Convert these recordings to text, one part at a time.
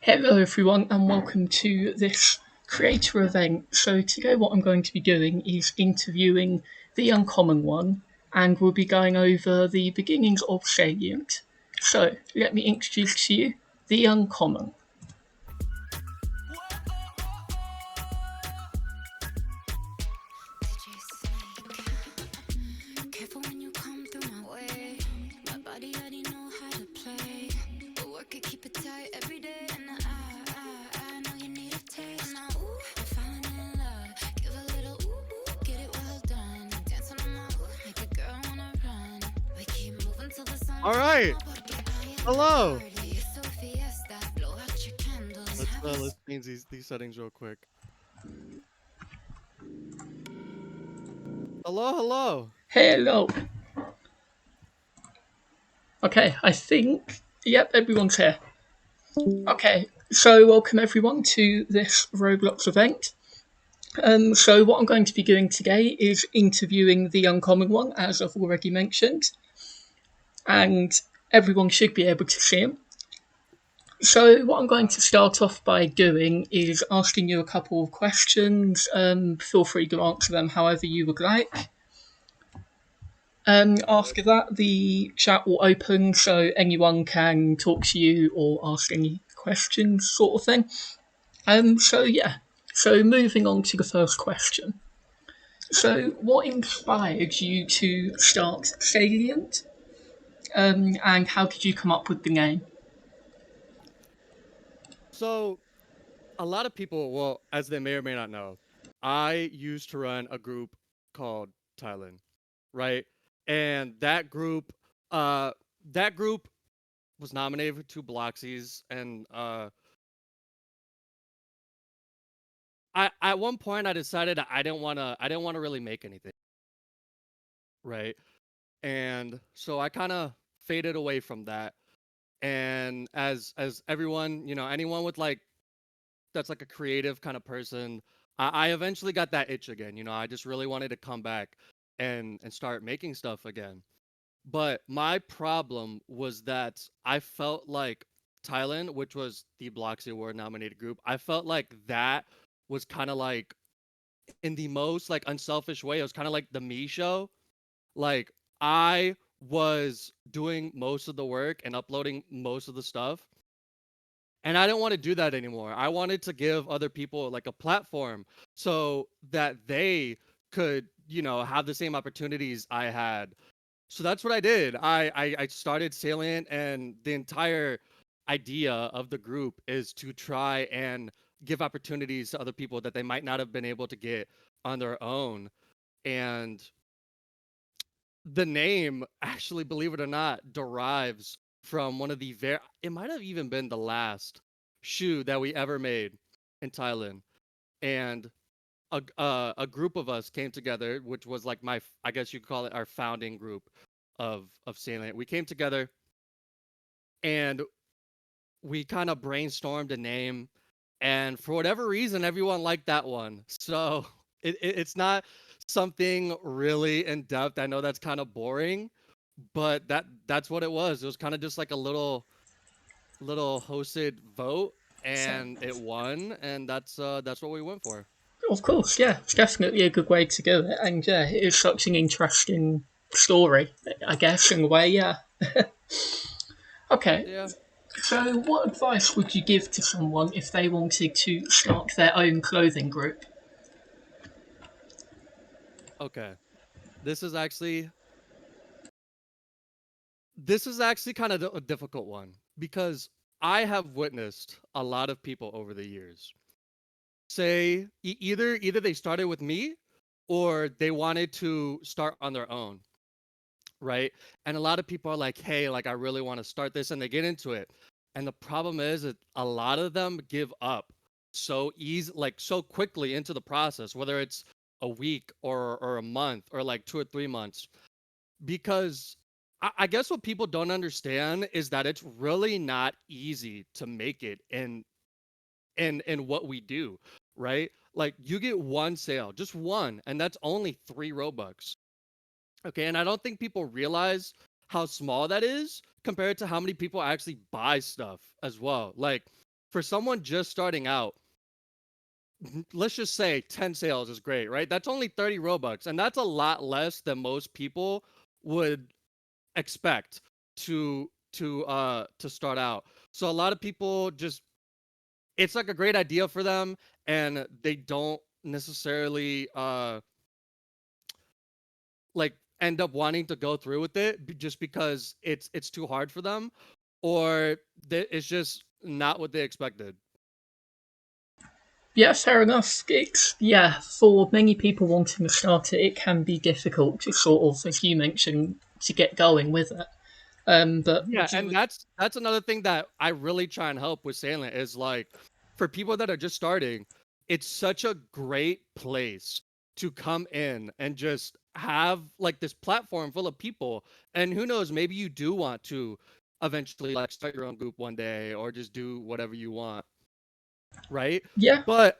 Hello, everyone, and welcome to this creator event. So, today, what I'm going to be doing is interviewing the Uncommon One, and we'll be going over the beginnings of Salient. So, let me introduce to you the Uncommon. Careful when you come through my way. My body already know how to play. But work it, keep it tight every day. And I know you need a taste. Now, ooh, I'm falling in love. Give a little get it well done. Dancing on my make a girl wanna run. We keep moving till the sun. All right. Hello. It's so fiesta. Blow out your candles. Let's change these settings real quick. Hello. Hello. Okay, I think, yep, everyone's here. Okay, so welcome everyone to this Roblox event. So what I'm going to be doing today is interviewing the Uncommon One, as I've already mentioned, and everyone should be able to see him. So what I'm going to start off by doing is asking you a couple of questions. Feel free to answer them however you would like. After that, the chat will open so anyone can talk to you or ask any questions, sort of thing. So moving on to the first question. So, what inspired you to start Salient, and how did you come up with the name? So, a lot of people, well, as they may or may not know, I used to run a group called Thailand, right? And uh, that group was nominated for 2 Bloxies, and I at one point I decided I didn't wanna really make anything, right? And so I kind of faded away from that. And as everyone, anyone with like that's like a creative kind of person, I eventually got that itch again. I just really wanted to come back and start making stuff again. But my problem was that I felt like Thailand, which was the Bloxy Award nominated group, I felt like that was kind of like in the most like unselfish way. It was kind of like the me show. Like I was doing most of the work and uploading most of the stuff. And I didn't want to do that anymore. I wanted to give other people like a platform so that they could, have the same opportunities I had. So that's what I did. I started Salient, and the entire idea of the group is to try and give opportunities to other people that they might not have been able to get on their own. And the name, actually, believe it or not, derives from one of the it might have even been the last shoe that we ever made in Thailand. And a group of us came together, which was like I guess you could call it our founding group of Salient. We came together and we kind of brainstormed a name, and for whatever reason everyone liked that one. So it's not something really in depth. I know that's kind of boring, but that's what it was. It was kind of just like a little hosted vote, So, and it won, and that's what we went for. of course, yeah, it's definitely a good way to do it, and yeah, it is such an interesting story, I guess, in a way, yeah. Okay, Yeah. so what advice would you give to someone if they wanted to start their own clothing group? Okay. This is actually this is actually kind of a difficult one because I have witnessed a lot of people over the years say either they started with me or they wanted to start on their own, right? And a lot of people are like, "Hey, like I really want to start this," and they get into it. And the problem is that a lot of them give up so easy, like so quickly into the process, whether it's a week or a month or like 2 or 3 months, because I guess what people don't understand is that it's really not easy to make it in what we do, right? Like you get one sale, just one, and that's only 3 Robux. Okay, and I don't think people realize how small that is compared to how many people actually buy stuff as well. Like for someone just starting out, let's just say 10 sales is great, right? That's only 30 Robux, and that's a lot less than most people would expect to start out. So a lot of people just, it's like a great idea for them, and they don't necessarily like end up wanting to go through with it just because it's too hard for them, or it's just not what they expected. Yeah, fair enough. It's, yeah, for many people wanting to start it, it can be difficult to sort of, as you mentioned, to get going with it. But Yeah, would and you? that's another thing that I really try and help with Salient is like, for people that are just starting, it's such a great place to come in and just have like this platform full of people. And who knows, maybe you do want to eventually like start your own group one day or just do whatever you want, right? Yeah, But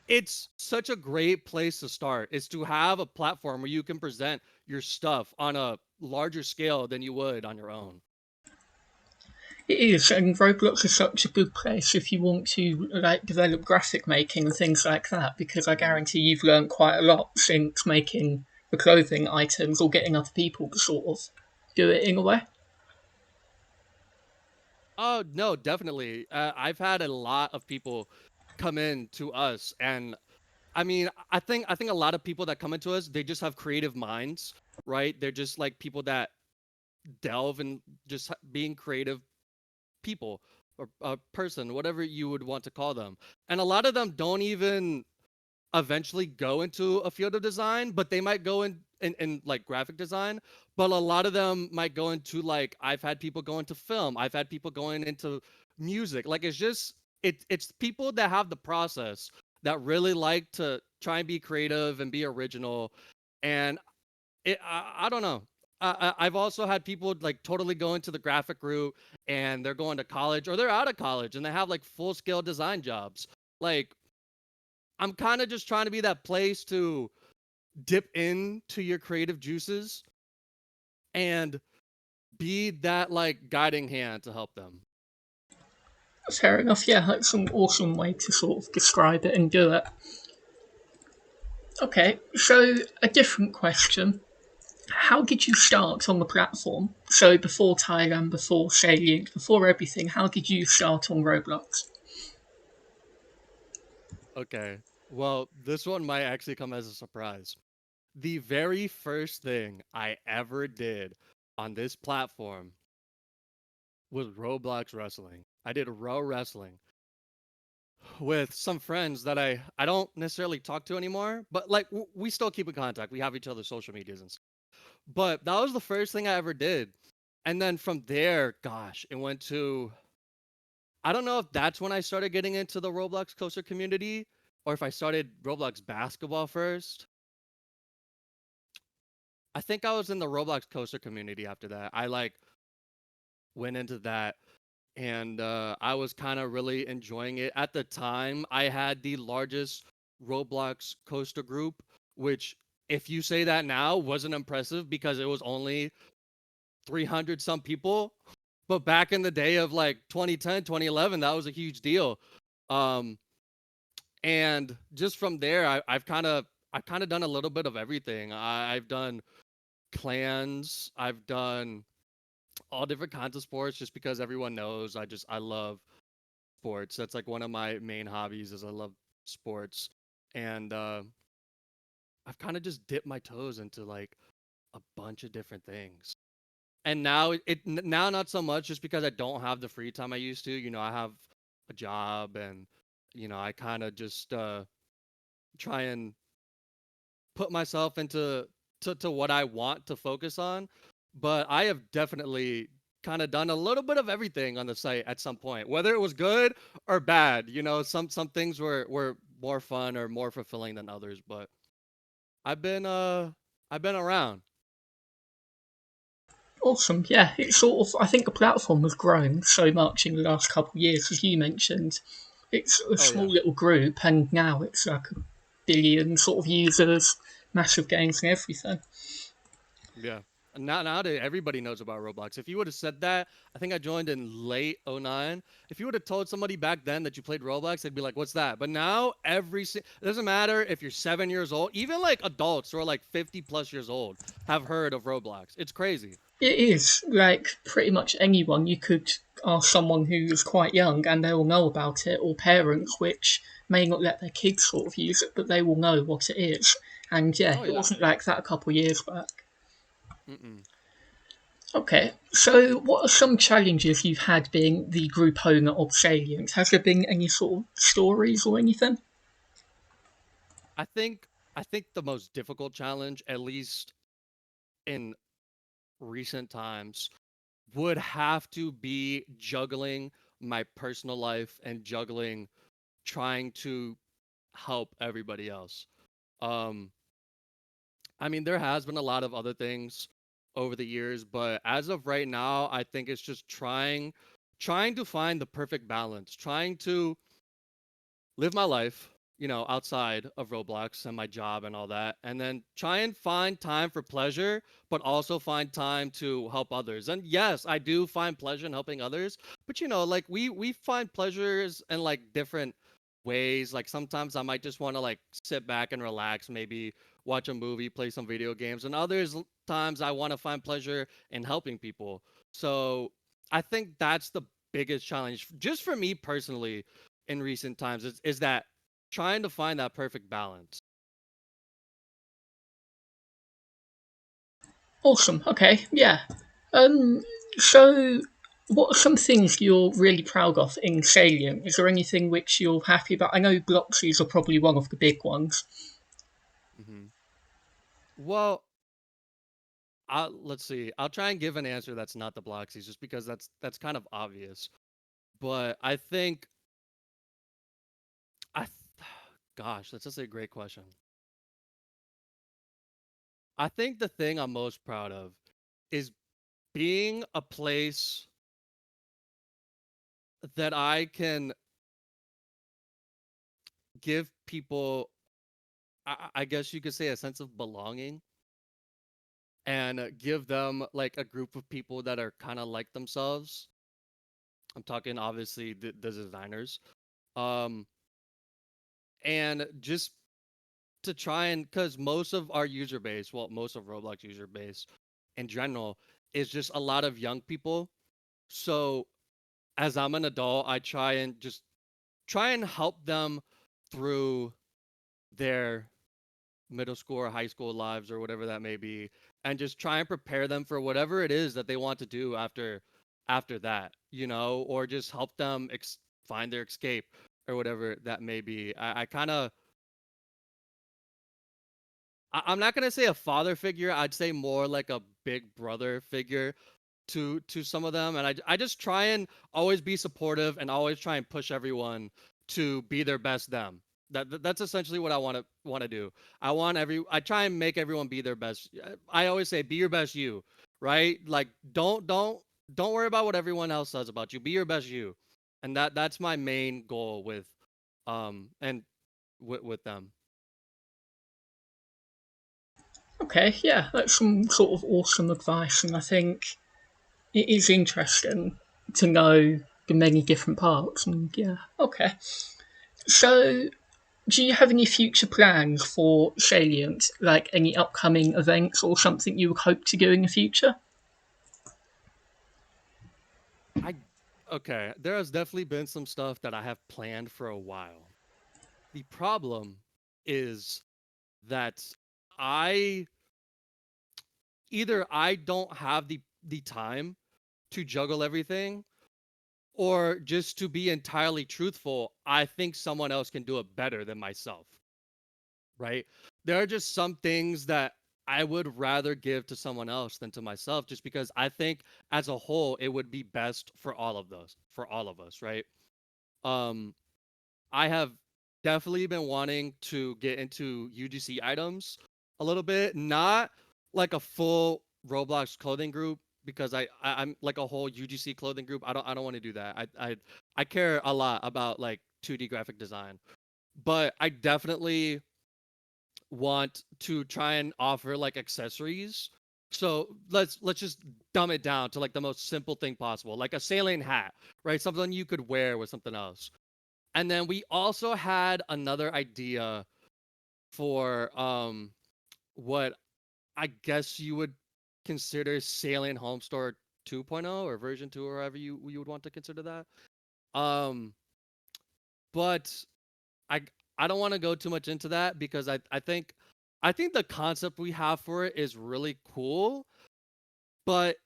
it's such a great place to start, is to have a platform where you can present your stuff on a larger scale than you would on your own. it is, and Roblox is such a good place if you want to like develop graphic making and things like that, because I Mhm. guarantee you've learned quite a lot since making the clothing items or getting other people to sort of do it in a way. Oh, no, definitely. I've had a lot of people come in to us, and I mean, I think a lot of people that come into us, they just have creative minds, right? They're just like people that delve in just being creative people or a person, whatever you would want to call them. And a lot of them don't even eventually go into a field of design, but they might go in like graphic design. But a lot of them might go into, like, I've had people go into film, I've had people going into music. Like, it's just it's people that have the process, that really like to try and be creative and be original. And I don't know. I've also had people like totally go into the graphic route, and they're going to college or they're out of college and they have like full scale design jobs. Like, I'm kind of just trying to be that place to dip into your creative juices and be that like guiding hand to help them. Fair enough. Yeah, that's an awesome way to sort of describe it and do it. Okay, so a different question. How did you start on the platform? So before Thailand, before Salient, before everything, how did you start on Roblox? Okay. Well, this one might actually come as a surprise. The very first thing I ever did on this platform was Roblox wrestling. I did row wrestling with some friends that I don't necessarily talk to anymore, but like we still keep in contact. We have each other's social medias and stuff. But that was the first thing I ever did. And then from there, gosh, it went to, I don't know if that's when I started getting into the Roblox coaster community or if I started Roblox basketball first. I think I was in the Roblox coaster community after that. I like went into that, and I was kind of really enjoying it. At the time, I had the largest Roblox coaster group, which, if you say that now, wasn't impressive because it was only 300 some people. But back in the day of like 2010, 2011, that was a huge deal. Um, and just from there, I've kind of done a little bit of everything. I've done clans, I've done all different kinds of sports just because everyone knows I love sports. That's like one of my main hobbies is I love sports. And I've kind of just dipped my toes into like a bunch of different things. And now now not so much just because I don't have the free time I used to. I have a job, and I kind of just try and put myself into to what I want to focus on. But I have definitely kind of done a little bit of everything on the site at some point, whether it was good or bad. Some things were more fun or more fulfilling than others, but I've been uh I've been around. Awesome. Yeah, it's sort of. I think the platform has grown so much in the last couple of years, as you mentioned. It's a Oh small yeah. little group, and now it's like a billion sort of users, massive games and everything. Yeah. Nowadays, everybody knows about Roblox. If you would have said that, I think I joined in late '09. If you would have told somebody back then that you played Roblox, they'd be like, "What's that?" But now, it doesn't matter if you're 7 years old. Even like adults who are like 50 plus years old have heard of Roblox. It's crazy. It is like pretty much anyone. You could ask someone who is quite young and they will know about it, or parents which may not let their kids sort of use it, but they will know what it is. And yeah, Oh it yeah. wasn't like that a couple of years back. Mm-mm. Okay, so what are some challenges you've had being the group owner of Salient? Has there been any sort of stories or anything? I think I think the most difficult challenge, at least in recent times, would have to be juggling my personal life and juggling trying to help everybody else. Um, I mean, there has been a lot of other things over the years, but as of right now, I think it's just trying to find the perfect balance, trying to live my life, outside of Roblox and my job and all that, and then try and find time for pleasure, but also find time to help others. And yes, I do find pleasure in helping others, but like we find pleasures in like different ways. Like sometimes I might just want to like sit back and relax, maybe watch a movie, play some video games, and times I want to find pleasure in helping people. So I think that's the biggest challenge just for me personally in recent times is that trying to find that perfect balance. Awesome. Okay, yeah. Um, so what are some things you're really proud of in Salient? Is there anything which you're happy about? I know Bloxies are probably one of the big ones. Hmm. Well, let's see. I'll try and give an answer that's not the Bloxies, just because that's kind of obvious. But I think I, th- gosh, that's just a great question. I think the thing I'm most proud of is being a place that I can give people, I guess you could say, a sense of belonging and give them like a group of people that are kind of like themselves. I'm talking obviously the designers. Um, and just to try and because most of our user base, well, most of Roblox user base in general is just a lot of young people. So as I'm an adult, I try and help them through their middle school or high school lives or whatever that may be, and just try and prepare them for whatever it is that they want to do after that, or just help them find their escape or whatever that may be. I kind of I'm not gonna say a father figure. I'd say more like a big brother figure to some of them, and I just try and always be supportive and always try and push everyone to be their best them. That's essentially what I want to do. I try and make everyone be their best. I always say be your best you, right? Like don't worry about what everyone else says about you. Be your best you. And that's my main goal and with them. Okay, yeah, that's some sort of awesome advice, and I think it is interesting to know the many different parts. And yeah, okay. So, do you have any future plans for Salient, like any upcoming events or something you would hope to do in the future? I Okay, there has definitely been some stuff that I have planned for a while. The problem is that I I don't have the time to juggle everything, or just to be entirely truthful, I think someone else can do it better than myself, right? There are just some things that I would rather give to someone else than to myself, just because I think as a whole it would be best for all of us, right? Um I have definitely been wanting to get into UGC items a little bit, not like a full Roblox clothing group, because I'm like a whole UGC clothing group. I don't want to do that. I care a lot about like 2D graphic design, but I definitely want to try and offer like accessories So let's just dumb it down to like the most simple thing possible, like a Salient hat, right? Something you could wear with something else. And then we also had another idea for what I guess you would consider Salient Home Store 2.0 or version 2 or however you would want to consider that. Um but I I don't want to go too much into that because I think the concept we have for it is really cool, but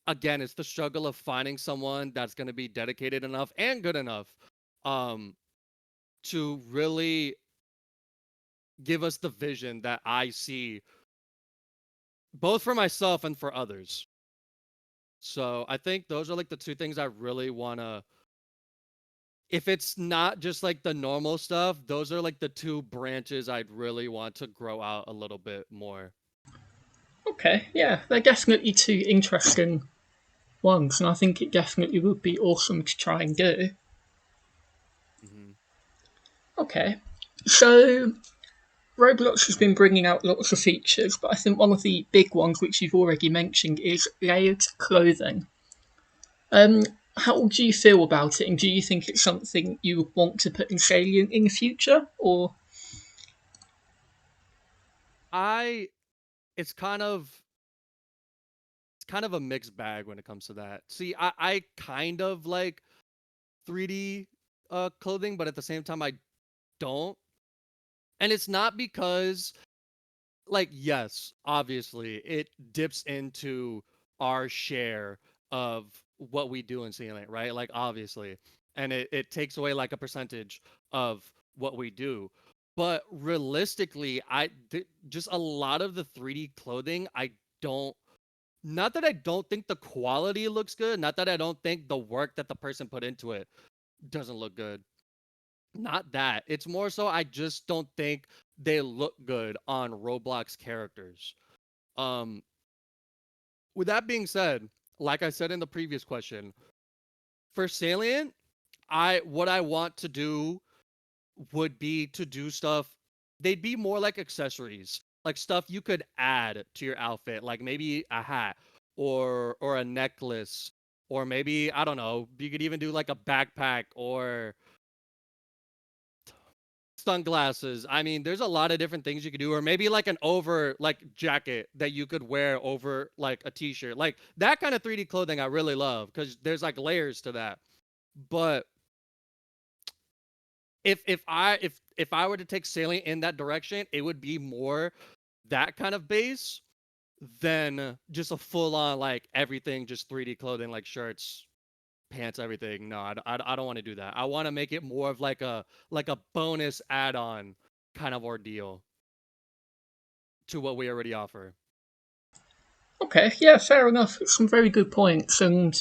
again, it's the struggle of finding someone that's going to be dedicated enough and good enough um to really give us the vision that I see both for myself and for others. So, I think those are like the two things I really want to if it's not just like the normal stuff, those are like the two branches I'd really want to grow out a little bit more. Okay, yeah, they're definitely two interesting ones, and I think it definitely would be awesome to try and do. Mhm. Okay, so Roblox has been bringing out lots of features, but I think one of the big ones, which you've already mentioned, is layered clothing. Um, how do you feel about it, and do you think it's something you would want to put in Salient in the future, or I it's kind of a mixed bag when it comes to that. See, I kind of like 3D clothing, but at the same time I don't. And it's not because like yes, obviously it dips into our share of what we do in Salient, right? Like obviously. And it takes away like a percentage of what we do. But realistically, just a lot of the 3D clothing, I don't not that I don't think the quality looks good, not that I don't think the work that the person put into it doesn't look good. Not that. It's more so I just don't think they look good on Roblox characters. Um with that being said, like I said in the previous question, for Salient, I what I want to do would be to do stuff they'd be more like accessories, like stuff you could add to your outfit, like maybe a hat or a necklace or maybe I don't know, you could even do like a backpack or sunglasses. I mean, there's a lot of different things you could do or maybe like an over like jacket that you could wear over like a t-shirt. Like that kind of 3D clothing I really love cuz there's like layers to that. But if I were to take Salient in that direction, it would be more that kind of base than just a full on like everything just 3D clothing like shirts, pants, everything. No, I don't want to do that. I want to make it more of like a bonus add-on kind of ordeal to what we already offer. okay, yeah, fair enough. It's some very good points, and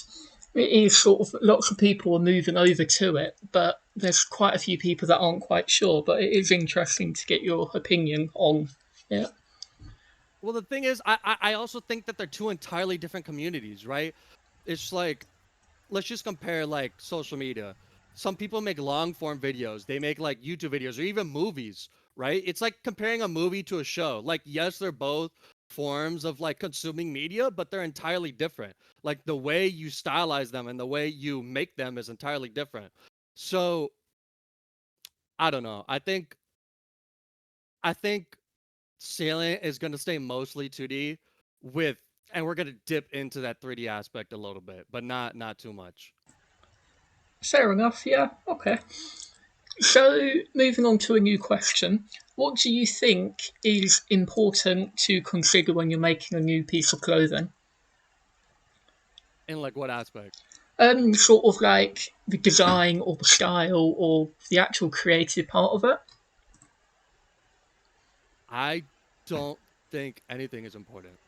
it is sort of lots of people are moving over to it, but there's quite a few people that aren't quite sure. But it is interesting to get your opinion on. Yeah, Well, the thing is, I also think that they're two entirely different communities, right? It's like let's just compare like social media. Some people make long form videos. They make like YouTube videos or even movies, right? It's like comparing a movie to a show. Like yes, they're both forms of like consuming media, but they're entirely different. Like the way you stylize them and the way you make them is entirely different. So, I don't know. I think Salient is going to stay mostly 2D with and we're going to dip into that 3D aspect a little bit, but not too much. fair enough. Yeah, okay. So, moving on to a new question. What do you think is important to consider when you're making a new piece of clothing? In like what aspect? Sort of like the design or the style or the actual creative part of it. I don't think anything is important.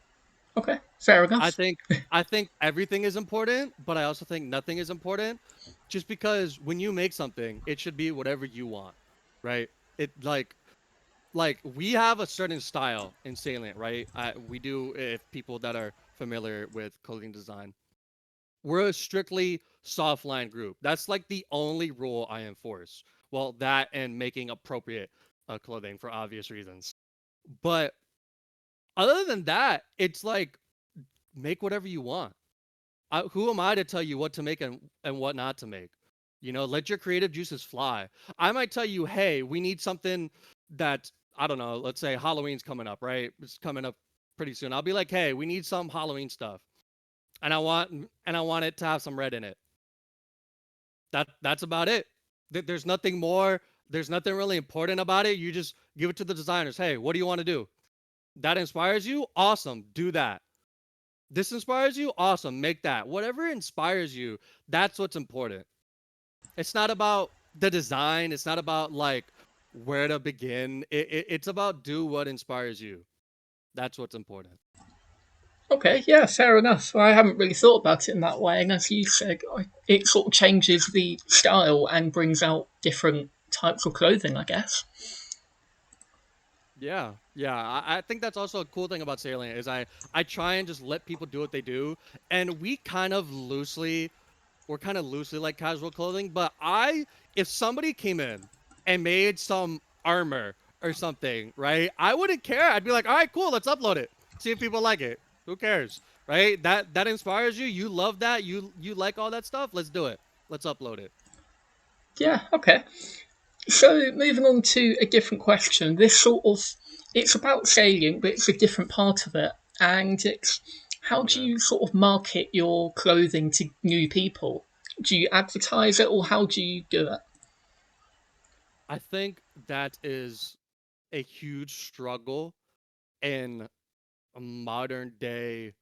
Okay, fair I enough. think I think everything is important, but I also think nothing is important just because when you make something, it should be whatever you want, right? It like we have a certain style in Salient, right? We do if people that are familiar with clothing design. We're a strictly soft line group. That's like the only rule I enforce. Well, that and making appropriate clothing for obvious reasons. But other than that, it's like make whatever you want. Who am I to tell you what to make and what not to make? You know, let your creative juices fly. I might tell you, hey, we need something that, I don't know, let's say Halloween's coming up, right? It's coming up pretty soon. I'll be like, hey, we need some Halloween stuff. And I want it to have some red in it. That's about it. There's nothing more. There's nothing really important about it. You just give it to the designers. Hey, what do you want to do? That inspires you? Awesome. Do that. This inspires you? Awesome. Make that. Whatever inspires you, that's what's important. It's not about the design. It's not about like where to begin. It's about do what inspires you. That's what's important. Okay, yeah, fair enough. I haven't really thought about it in that way, and as you said, it sort of changes the style and brings out different types of clothing, I guess. Yeah, yeah. I think that's also a cool thing about Salient is I try and just let people do what they do, and we're kind of loosely like casual clothing. But if somebody came in and made some armor or something, right? I wouldn't care. I'd be like, all right, cool, let's upload it. See if people like it. Who cares, right? That inspires you. You love that. You like all that stuff. Let's do it. Let's upload it. Yeah, okay. So moving on to a different question. This sort of it's about Salient, but it's a different part of it, and it's how do Okay. you sort of market your clothing to new people? Do you advertise it, or how do you do it? I think that is a huge struggle in a modern day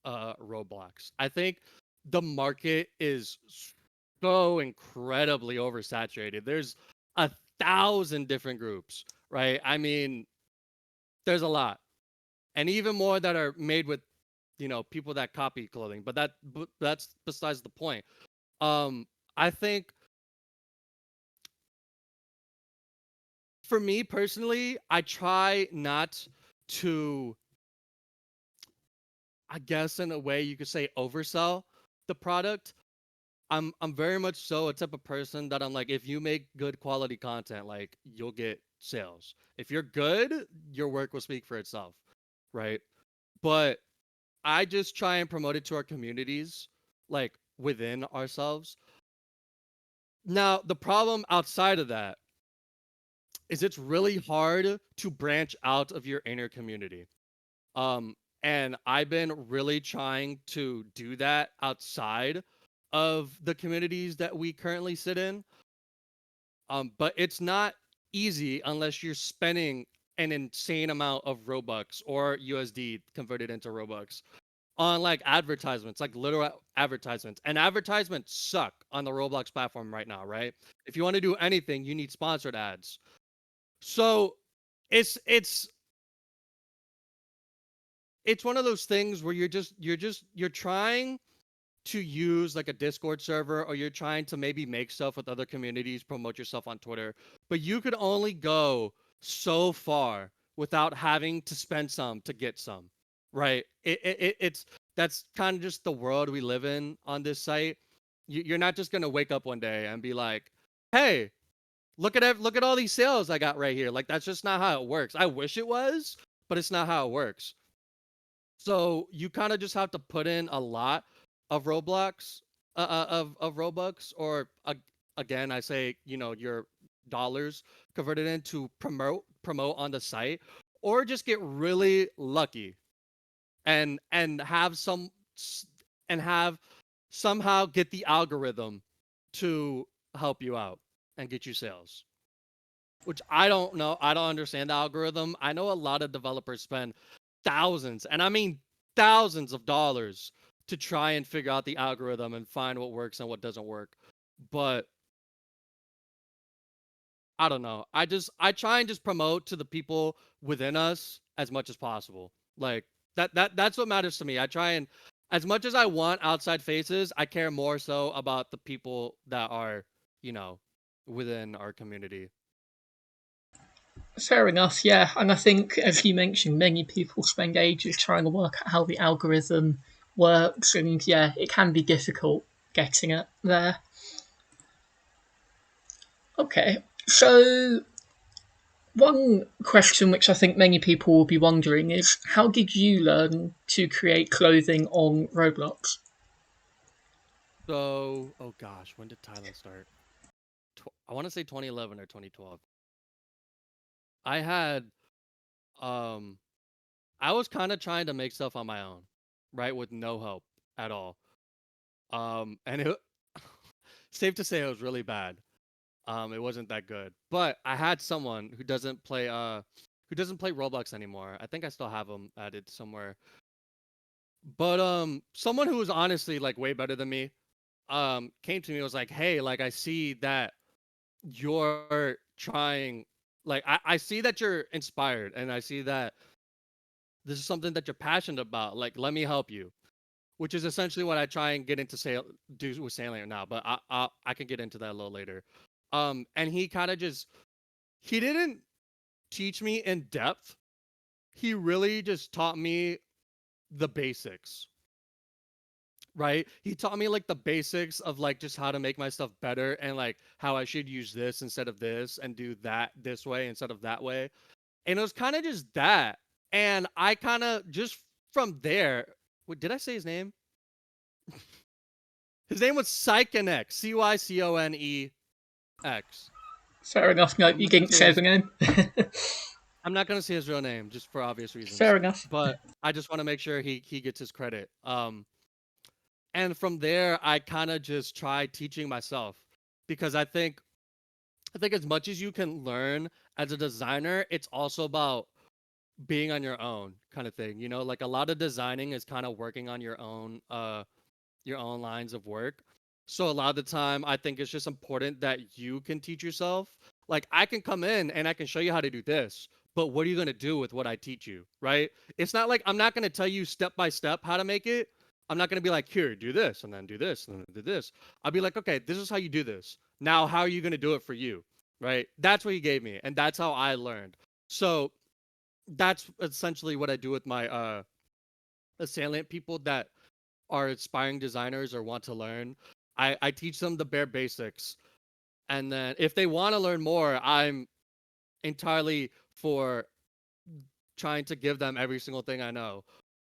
Roblox. I think the market is so incredibly oversaturated. There's 1,000 different groups, right? I mean, there's a lot, and even more that are made with, people that copy clothing. But that's besides the point. I think for me personally, I try not to, I guess in a way you could say, oversell the product. I'm very much so a type of person that I'm like, if you make good quality content, like you'll get sales. If you're good, your work will speak for itself, right? But I just try and promote it to our communities, like within ourselves. Now, the problem outside of that is it's really hard to branch out of your inner community. Um, and I've been really trying to do that outside of the communities that we currently sit in. But it's not easy unless you're spending an insane amount of Robux or USD converted into Robux on like advertisements, like literal advertisements. And advertisements suck on the Roblox platform right now, right? If you want to do anything, you need sponsored ads. So it's it's it's one of those things where you're trying to use like a Discord server, or you're trying to maybe make stuff with other communities, promote yourself on Twitter, but you could only go so far without having to spend some to get some, right? It's that's kind of just the world we live in on this site. You're not just gonna wake up one day and be like, "Hey, look at all these sales I got right here." Like that's just not how it works. I wish it was, but it's not how it works. So you kind of just have to put in a lot of Roblox, of Robux, or again, I say, your dollars converted into promote on the site, or just get really lucky and have and have somehow get the algorithm to help you out and get you sales. Which I don't know. I don't understand the algorithm. I know a lot of developers spend thousands, and I mean thousands of dollars to try and figure out the algorithm and find what works and what doesn't work. But I don't know. I try and just promote to the people within us as much as possible. Like that's what matters to me. I try and as much as I want outside faces, I care more so about the people that are, you know, within our community. Fair enough, yeah. And I think, as you mentioned, many people spend ages trying to work out how the algorithm works, and yeah, it can be difficult getting it there. Okay, so One question which I think many people will be wondering is how did you learn to create clothing on Roblox? So, oh gosh, when did Thailand start? I want to say 2011 or 2012. I had um I was kind of trying to make stuff on my own, right, with no help at all. And it safe to say it was really bad. It wasn't that good. But I had someone who doesn't play Roblox anymore. I think I still have him added somewhere. But someone who was honestly like way better than me came to me and was like, "Hey, like I see that you're trying like I see that you're inspired and I see that this is something that you're passionate about. Like let me help you." Which is essentially what I try and get into do with Salient now, but I can get into that a little later. And he kind of just he didn't teach me in depth. He really just taught me the basics, right? He taught me like the basics of like just how to make my stuff better and like how I should use this instead of this and do that this way instead of that way. And it was kind of just that. And I kind of just from there, did I say his name? His name was Cyconex, Cyconex. Fair enough. No, I'm you not gonna didn't say say his the name. I'm not gonna say his real name just for obvious reasons, Fair enough. but I just want to make sure he gets his credit. And from there, I kind of just tried teaching myself because I think as much as you can learn as a designer, it's also about being on your own kind of thing. You know, like a lot of designing is kind of working on your own lines of work. So a lot of the time, I think it's just important that you can teach yourself. Like I can come in and I can show you how to do this, but what are you going to do with what I teach you, right? It's not like I'm not going to tell you step by step how to make it. I'm not going to be like, here, do this and then do this and then do this. I'll be like, okay, this is how you do this. Now, how are you going to do it for you, right? That's what he gave me, and that's how I learned. So that's essentially what I do with my Salient people that are aspiring designers or want to learn. I teach them the bare basics. And then if they want to learn more, I'm entirely for trying to give them every single thing I know.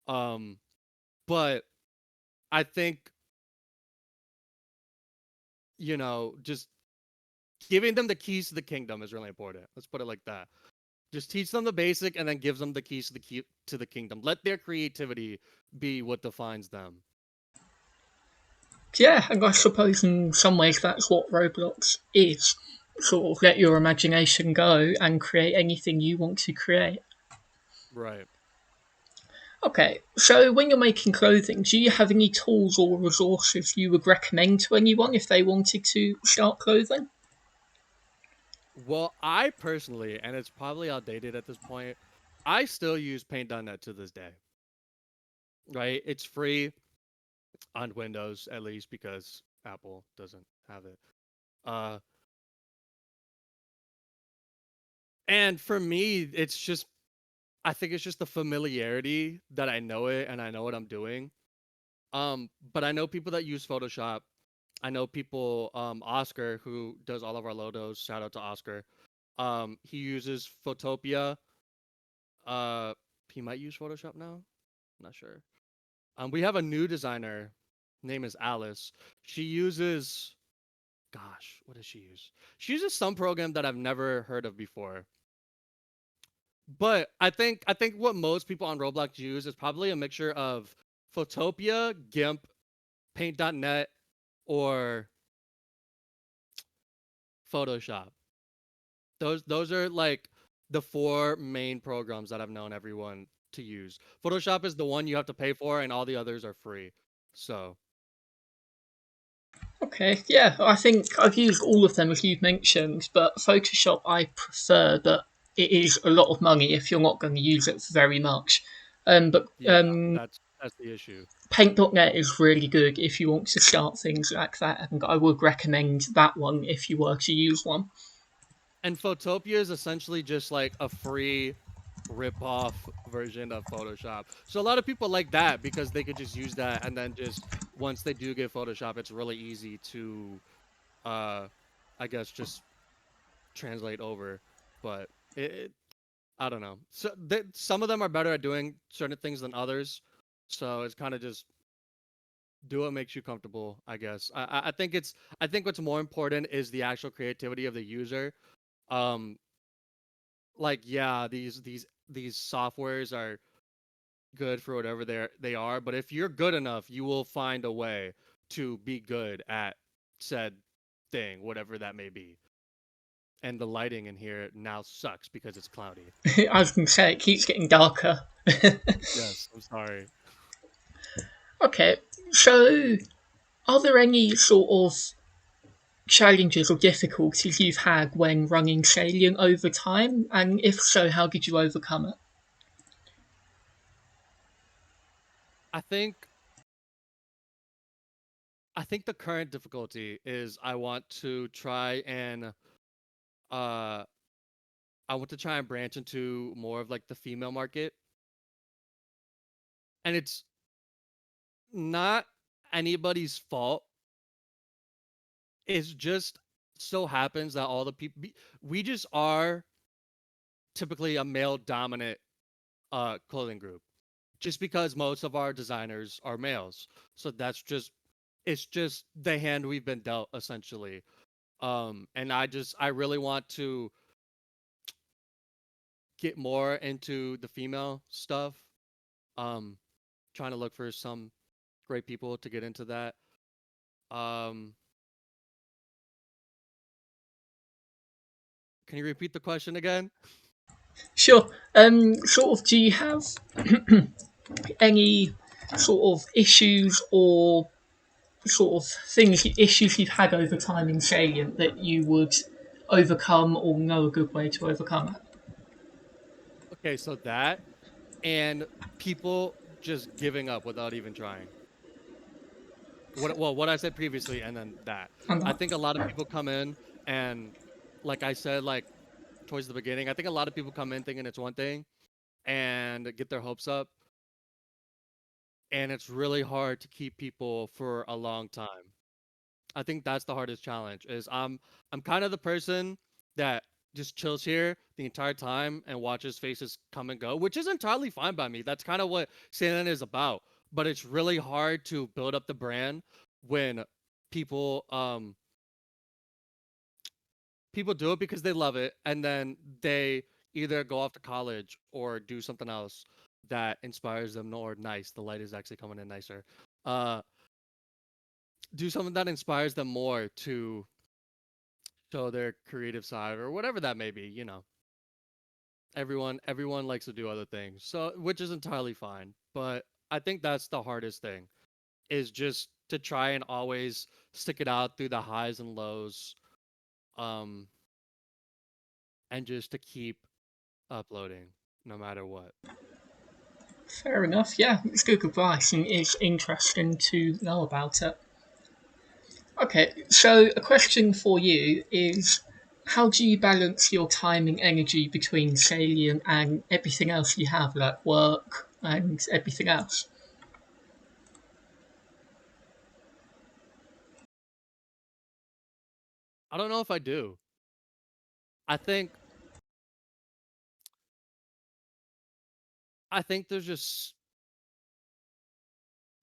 Um, but I think, just giving them the keys to the kingdom is really important. Let's put it like that. Just teach them the basic and then gives them the keys to the kingdom. Let their creativity be what defines them. Yeah, and I suppose in some ways that's what Roblox is. Sort of let your imagination go and create anything you want to create. Right. Okay, so when you're making clothing, do you have any tools or resources you would recommend to anyone if they wanted to start clothing? Well, I personally, and it's probably outdated at this point, I still use Paint.net to this day. Right? It's free on Windows at least because Apple doesn't have it. Uh and for me, I think it's just the familiarity that I know it and I know what I'm doing. But I know people that use Photoshop. I know people Oscar who does all of our logos, shout out to Oscar. He uses Photopia. Uh he might use Photoshop now. Not sure. We have a new designer. Name is Alice. She uses, gosh, what does she use? She uses some program that I've never heard of before. But I think what most people on Roblox use is probably a mixture of Photopia, GIMP, Paint.net, or Photoshop. Those are like the four main programs that I've known everyone to use. Photoshop is the one you have to pay for, and all the others are free. So Okay, yeah, I think I've used all of them as you've mentioned, but Photoshop I prefer, but it is a lot of money if you're not going to use it very much. But yeah, that's the issue. Paint.net is really good if you want to start things like that, and I would recommend that one if you were to use one. And Photopia is essentially just like a free rip-off version of Photoshop. So a lot of people like that because they could just use that and then just once they do get Photoshop, it's really easy to I guess just translate over. But It, I don't know. So some of them are better at doing certain things than others. So it's kind of just do what makes you comfortable, I guess. I think what's more important is the actual creativity of the user. Um, like yeah, these softwares are good for whatever they are, but if you're good enough, you will find a way to be good at said thing, whatever that may be. And the lighting in here now sucks because it's cloudy. I was going to say it keeps getting darker. Yes, I'm sorry. Okay, so are there any sort of challenges or difficulties you've had when running Salient over time? And if so, how did you overcome it? I think I think the current difficulty is uh I want to try and branch into more of like the female market. And it's not anybody's fault. It's just so happens that all the people we just are typically a male dominant clothing group. Just because most of our designers are males. So that's just it's just the hand we've been dealt essentially. And I really want to get more into the female stuff. Um Trying to look for some great people to get into that. Um can you repeat the question again? Sure. Sort of, do you have any sort of issues or sort of issues you've had over time in Salient that you would overcome or know a good way to overcome it? Okay, so that and people just giving up without even trying. What I said previously and then that. And I that, think a lot of people come in and like I said like towards the beginning, I think a lot of people come in thinking it's one thing and get their hopes up and it's really hard to keep people for a long time. I think that's the hardest challenge is I'm kind of the person that just chills here the entire time and watches faces come and go, which is entirely fine by me. That's kind of what CNN is about. But it's really hard to build up the brand when people people do it because they love it and then they either go off to college or do something else that inspires them or nice. The light is actually coming in nicer. Uh do something that inspires them more to show their creative side or whatever that may be, you know. Everyone likes to do other things. So which is entirely fine. But I think that's the hardest thing is just to try and always stick it out through the highs and lows. Um and just to keep uploading no matter what. fair enough. Yeah, it's good advice and it's interesting to know about it. Okay, so a question for you is how do you balance your time and energy between Salient and everything else you have, like work and everything else? I don't know if I do. I think I think there's just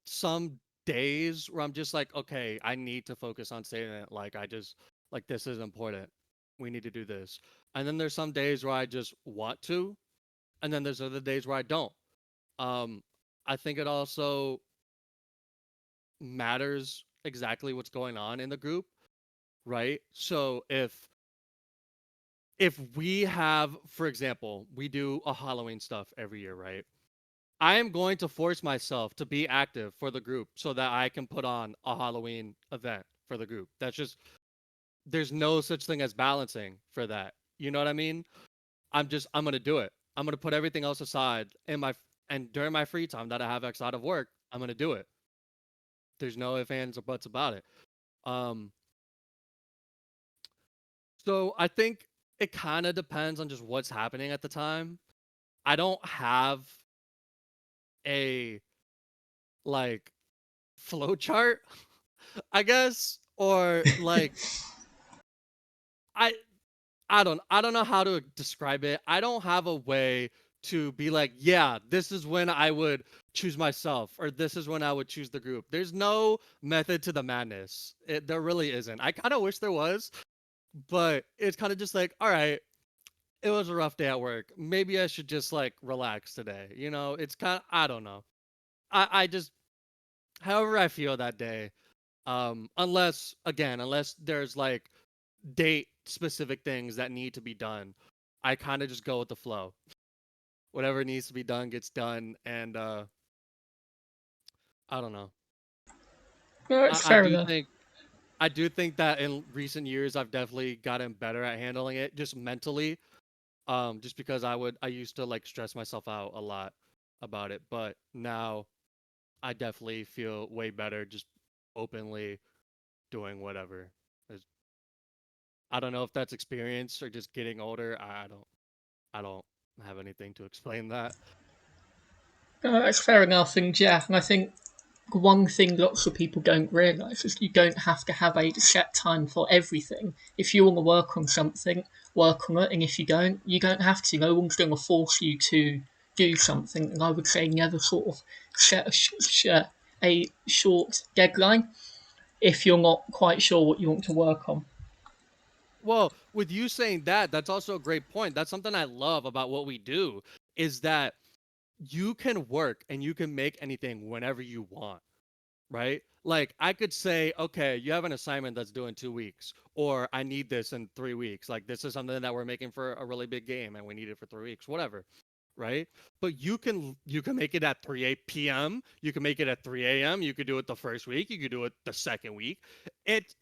some days where I'm just like, okay, I need to focus on saying it. Like I just like this is important. We need to do this. And then there's some days where I just want to, and then there's other days where I don't. Um, I think it also matters exactly what's going on in the group, right? So if we have, for example, we do a Halloween stuff every year, right? I am going to force myself to be active for the group so that I can put on a Halloween event for the group. That's just there's no such thing as balancing for that. You know what I mean? I'm gonna do it. I'm gonna put everything else aside in my and during my free time that I have outside of work, I'm gonna do it. There's no ifs, ands, or buts about it. Um, so I think it kind of depends on just what's happening at the time. I don't have a like flow chart, I guess, or like I I don't know how to describe it. I don't have a way to be like, yeah, this is when I would choose myself, or this is when I would choose the group. There's no method to the madness. There really isn't. I kind of wish there was, but it's kind of just like, all right, it was a rough day at work. Maybe I should just like relax today. You know, it's kind of, I don't know. I just, however I feel that day. Unless there's like date specific things that need to be done, I kind of just go with the flow. Whatever needs to be done gets done, and I don't know. No, it's I fair do enough. think that in recent years I've definitely gotten better at handling it just mentally. Just because I used to like stress myself out a lot about it, but now I definitely feel way better just openly doing whatever. It's- I don't know if that's experience or just getting older. I don't have anything to explain that. No, it's fair enough. And yeah, and I think one thing lots of people don't realise is you don't have to have a set time for everything. If you want to work on something, work on it, and if you don't have to. No one's going to force you to do something. And I would say never sort of set a short deadline if you're not quite sure what you want to work on. Well, with you saying that, that's also a great point. That's something I love about what we do is that you can work and you can make anything whenever you want, right? Like I could say, okay, you have an assignment that's due in 2 weeks, or I need this in 3 weeks. Like this is something that we're making for a really big game and we need it for 3 weeks, whatever, right? But you can make it at 3 p.m. You can make it at 3 a.m. You could do it the first week. You could do it the second week. It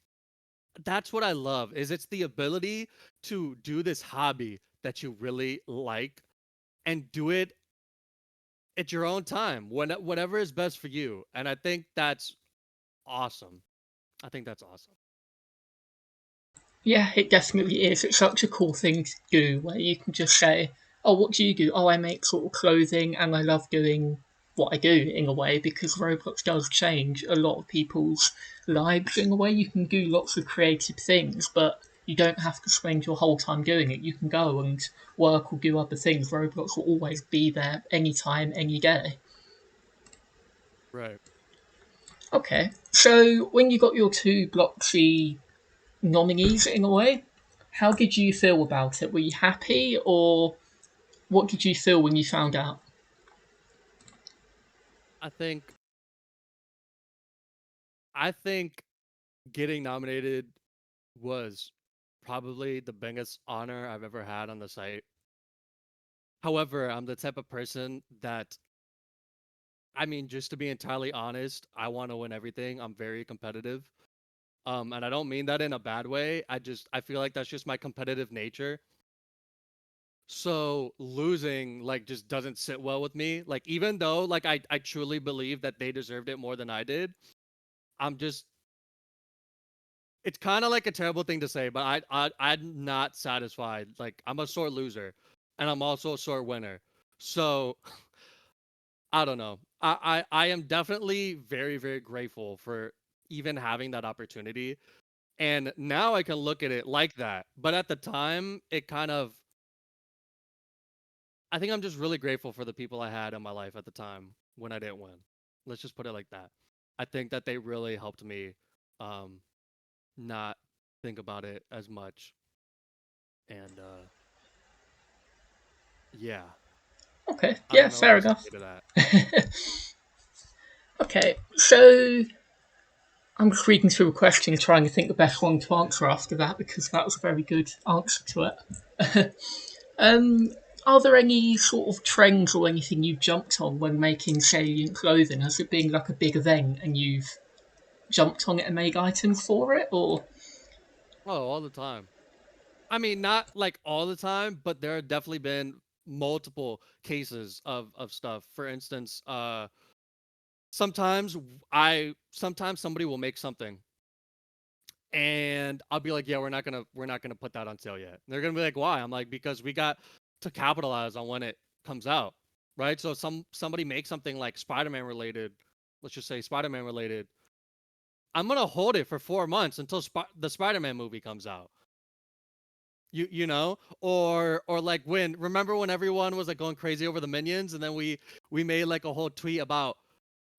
That's what I love is it's the ability to do this hobby that you really like and do it at your own time, whatever is best for you. And I think that's awesome. I think that's awesome. Yeah, it definitely is. It's such a cool thing to do where you can just say, "Oh, what do you do?" "Oh, I make sort of clothing and I love doing what I do," in a way, because Roblox does change a lot of people's lives in a way. You can do lots of creative things, but you don't have to spend your whole time doing it. You can go and work or do other things. Roblox will always be there anytime, any day. Right. Okay, so when you got your two Bloxy nominees in a way, how did you feel about it? Were you happy, or what did you feel when you found out? I think I think getting nominated was probably the biggest honor I've ever had on the site. However, I'm the type of person that I mean, just to be entirely honest, I want to win everything. I'm very competitive. And I don't mean that in a bad way. I feel like that's just my competitive nature. So losing like just doesn't sit well with me. Like even though like I truly believe that they deserved it more than I did, I'm just it's kind of like a terrible thing to say, but I'm not satisfied. Like I'm a sore loser and I'm also a sore winner. So I don't know. I am definitely very, very grateful for even having that opportunity. And now I can look at it like that. But at the time, it kind of I think I'm just really grateful for the people I had in my life at the time when I didn't win. Let's just put it like that. I think that they really helped me um not think about it as much. And yeah, Okay, I yeah, don't know what fair else to enough. say to that. Okay, so I'm just reading through a question, trying to think the best one to answer after that because that was a very good answer to it. Are there any sort of trends or anything you've jumped on when making Salient clothing? Has it been like a big event and you've jumped on it and made items for it, or Oh, all the time. I mean, not like all the time, but there have definitely been multiple cases of stuff. For instance, sometimes somebody will make something and I'll be like, yeah, we're not gonna put that on sale yet. And they're gonna be like, why? I'm like, because we got to capitalize on when it comes out, right? So somebody makes something like Spider-Man related, let's just say Spider-Man related. I'm gonna hold it for 4 months until the Spider-Man movie comes out. you know, or like when remember when everyone was like going crazy over the minions, and then we made like a whole tweet about,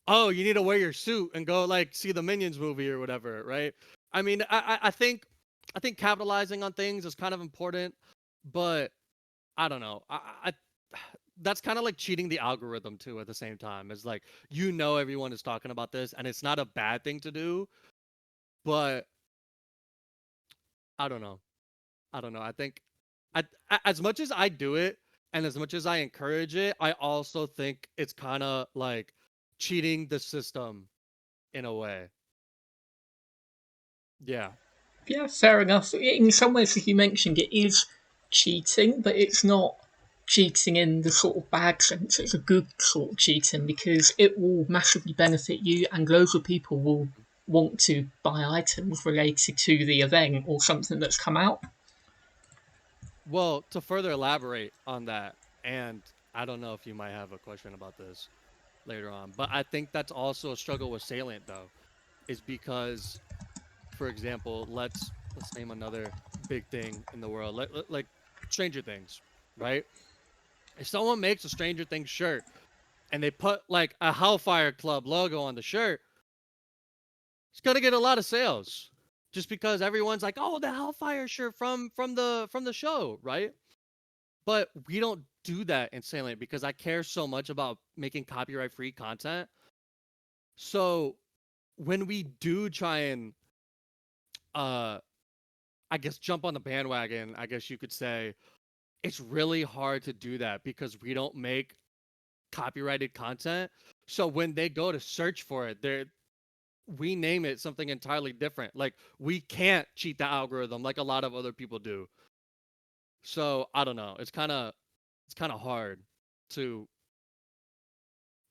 oh, you need to wear your suit and go like see the Minions movie or whatever, right? I mean, I think capitalizing on things is kind of important, but I don't know. That's kind of like cheating the algorithm too at the same time. It's like, you know, everyone is talking about this and it's not a bad thing to do, but I don't know. I don't know. I think as much as I do it and as much as I encourage it, I also think it's kind of like cheating the system in a way. Yeah. Yeah, fair enough. In some ways, as you mentioned, it is cheating, but it's not cheating in the sort of bad sense. It's a good sort of cheating because it will massively benefit you, and loads of people will want to buy items related to the event or something that's come out. Well, to further elaborate on that, and I don't know if you might have a question about this later on, but I think that's also a struggle with Salient though, is because, for example, let's name another big thing in the world, like Stranger Things, right? If someone makes a Stranger Things shirt and they put like a Hellfire Club logo on the shirt, it's gonna get a lot of sales, just because everyone's like, oh, the Hellfire shirt from the show, right? But we don't do that in Salient because I care so much about making copyright free content. So when we do try and uh I guess jump on the bandwagon, I guess you could say, it's really hard to do that because we don't make copyrighted content. So when they go to search for it, we name it something entirely different. Like, we can't cheat the algorithm like a lot of other people do. So I don't know. It's kind of hard to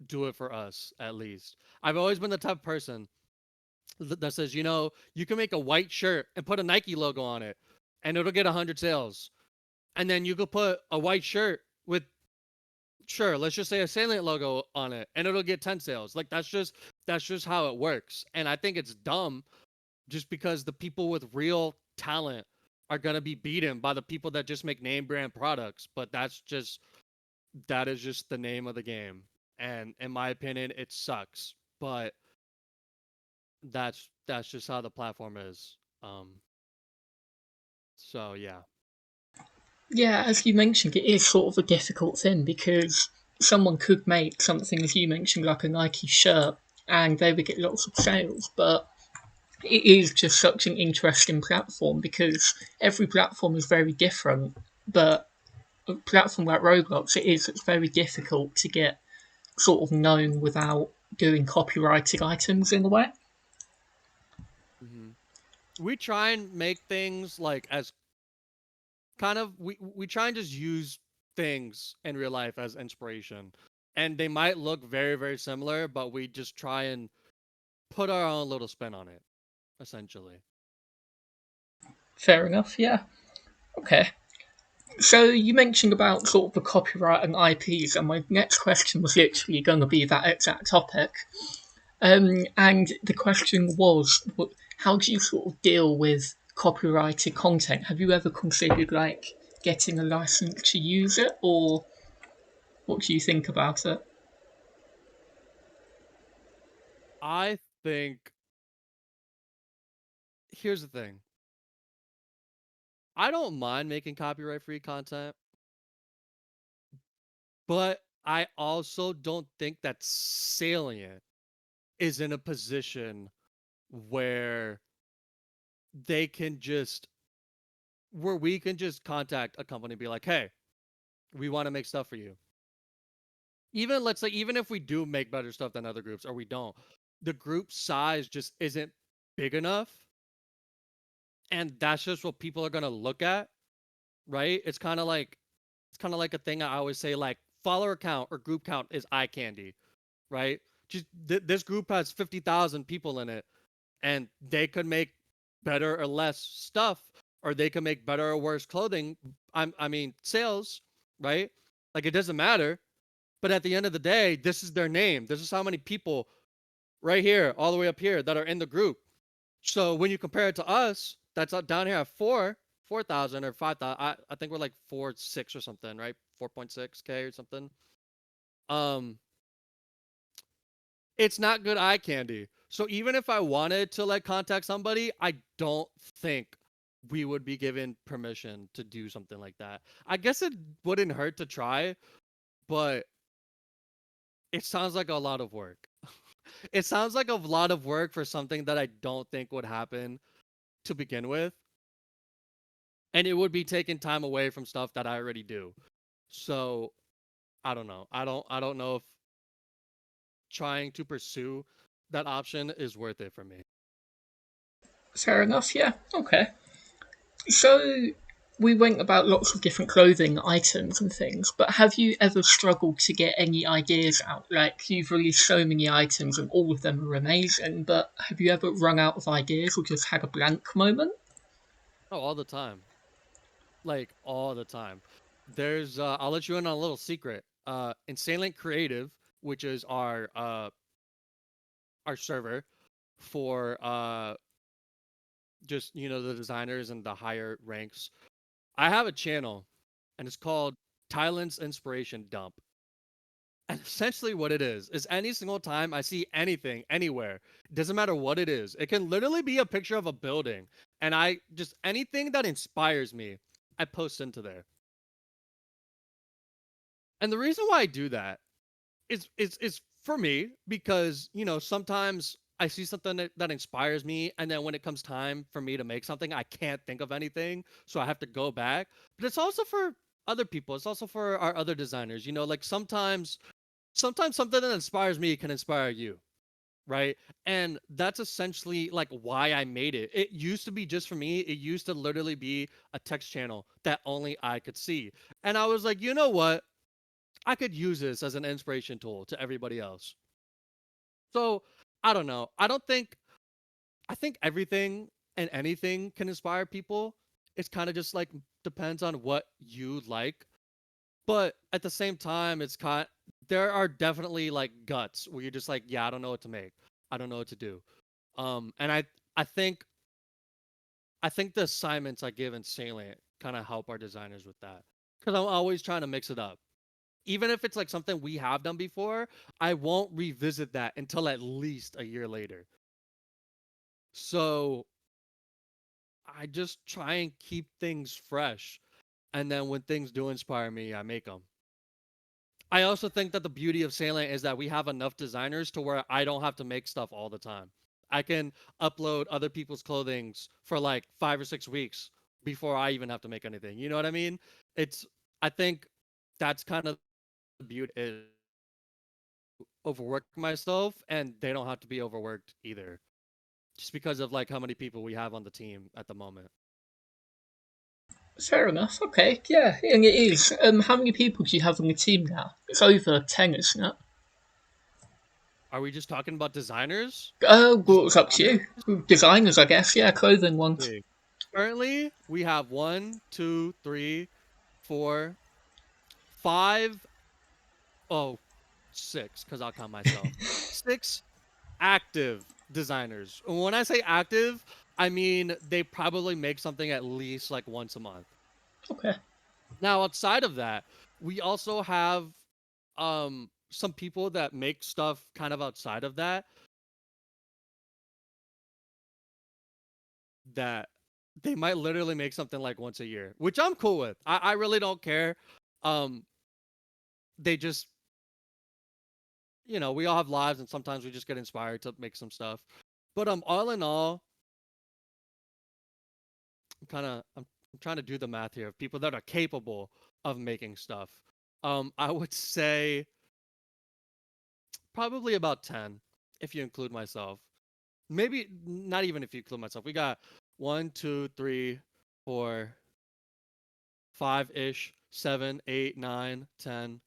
do it for us, at least. I've always been the type of person that says, you know, you can make a white shirt and put a Nike logo on it and it'll get 100 sales. And then you could put a white shirt with, sure, let's just say a Salient logo on it and it'll get 10 sales. Like, that's just how it works. And I think it's dumb just because the people with real talent are going to be beaten by the people that just make name brand products. But that is just the name of the game. And in my opinion, it sucks. But that's just how the platform is. So yeah. Yeah, as you mentioned, it is sort of a difficult thing because someone could make something, as you mentioned, like a Nike shirt, and they would get lots of sales, but it is just such an interesting platform because every platform is very different. But a platform like Roblox, it's very difficult to get sort of known without doing copyrighted items in a way. hmm We try and make things like as kind of we try and just use things in real life as inspiration, and they might look very very similar, but we just try and put our own little spin on it, essentially. Fair enough, yeah. Okay. So you mentioned about sort of the copyright and IPs, and my next question was literally going to be that exact topic. And the question was, how do you sort of deal with copyrighted content? Have you ever considered like getting a license to use it, or what do you think about it? I think, here's the thing. I don't mind making copyright free content, but I also don't think that Salient is in a position where they can just where we can just contact a company and be like, "Hey, we want to make stuff for you." Even, let's say, even if we do make better stuff than other groups or we don't, the group size just isn't big enough, and that's just what people are going to look at, right? It's kind of like a thing I always say, like, follower count or group count is eye candy, right? Just this group has 50,000 people in it, and they could make better or less stuff, or they could make better or worse clothing. I mean, sales, right? Like, it doesn't matter. But at the end of the day, this is their name. This is how many people right here, all the way up here, that are in the group. So when you compare it to us, that's down here at 4,000 or 5,000. I think we're like 4.6 or something, right? 4.6K or something. Um, it's not good eye candy. So even if I wanted to like contact somebody, I don't think we would be given permission to do something like that. I guess it wouldn't hurt to try, but it sounds like a lot of work. It sounds like a lot of work for something that I don't think would happen to begin with. And it would be taking time away from stuff that I already do. So I don't know. I don't know if trying to pursue that option is worth it for me. Fair enough, yeah. Okay. So we went about lots of different clothing items and things, but have you ever struggled to get any ideas out? Like you've released so many items and all of them are amazing, but have you ever run out of ideas or just had a blank moment? Oh, all the time. Like all the time. There's I'll let you in on a little secret. In Salient Creative, which is our server for just the designers and the higher ranks. I have a channel and it's called Thailand's Inspiration Dump. And essentially what it is any single time I see anything anywhere, doesn't matter what it is. It can literally be a picture of a building and I just anything that inspires me, I post into there. And the reason why I do that is for me because sometimes I see something that inspires me, and then when it comes time for me to make something, I can't think of anything, so I have to go back. But it's also for other people. It's also for our other designers. Like sometimes something that inspires me can inspire you, right? And that's essentially like why I made it. It used to be just for me. It used to literally be a text channel that only I could see. And I was like, you know what? I could use this as an inspiration tool to everybody else. So I don't know. I think everything and anything can inspire people. It's kind of just like depends on what you like. But at the same time, there are definitely like guts where you're just like, yeah, I don't know what to make. I don't know what to do. And I think I think the assignments I give in Salient kind of help our designers with that. Because I'm always trying to mix it up. Even if it's like something we have done before, I won't revisit that until at least a year later. So I just try and keep things fresh. And then when things do inspire me, I make them. I also think that the beauty of Salient is that we have enough designers to where I don't have to make stuff all the time. I can upload other people's clothings for like 5 or 6 weeks before I even have to make anything. You know what I mean? It's I think that's kind of the beauty is overwork myself and they don't have to be overworked either. Just because of like how many people we have on the team at the moment. Fair enough, okay, yeah, and it is. How many people do you have on the team now? It's over 10, isn't it? Are we just talking about designers? Just Well, it's up to designers? you. Designers, I guess, yeah, clothing ones. See. Currently, we have one, two, three, four, five, oh, six, because I'll count myself. Six active designers. And when I say active, I mean they probably make something at least like once a month. Okay. Now, outside of that, we also have some people that make stuff kind of outside of that they might literally make something like once a year, which I'm cool with. I really don't care. Um, they just, we all have lives and sometimes we just get inspired to make some stuff. But all in all, I'm trying to do the math here of people that are capable of making stuff. I would say probably about 10 if you include myself. Maybe not even if you include myself. We got one, two, three, four, five ish, 7, 8, 9, 10,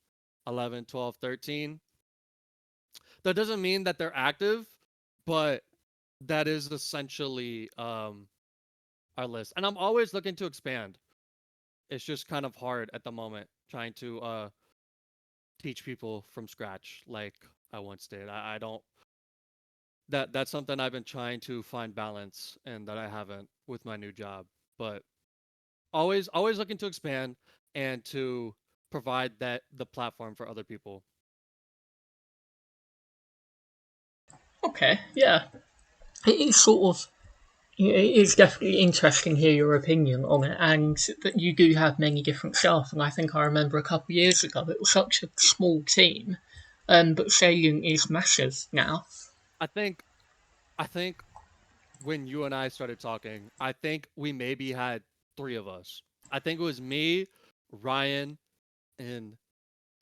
11, 12, 13. That doesn't mean that they're active, but that is essentially our list. And I'm always looking to expand. It's just kind of hard at the moment trying to teach people from scratch like I once did. I don't that's something I've been trying to find balance and that I haven't with my new job. But always looking to expand and to provide that the platform for other people. Okay, yeah. It is sort of, it is definitely interesting to hear your opinion on it, and that you do have many different staff. And I think I remember a couple of years ago it was such a small team, but Salient is massive now. I think I think when you and I started talking, I think we maybe had three of us. I think it was me, Ryan, and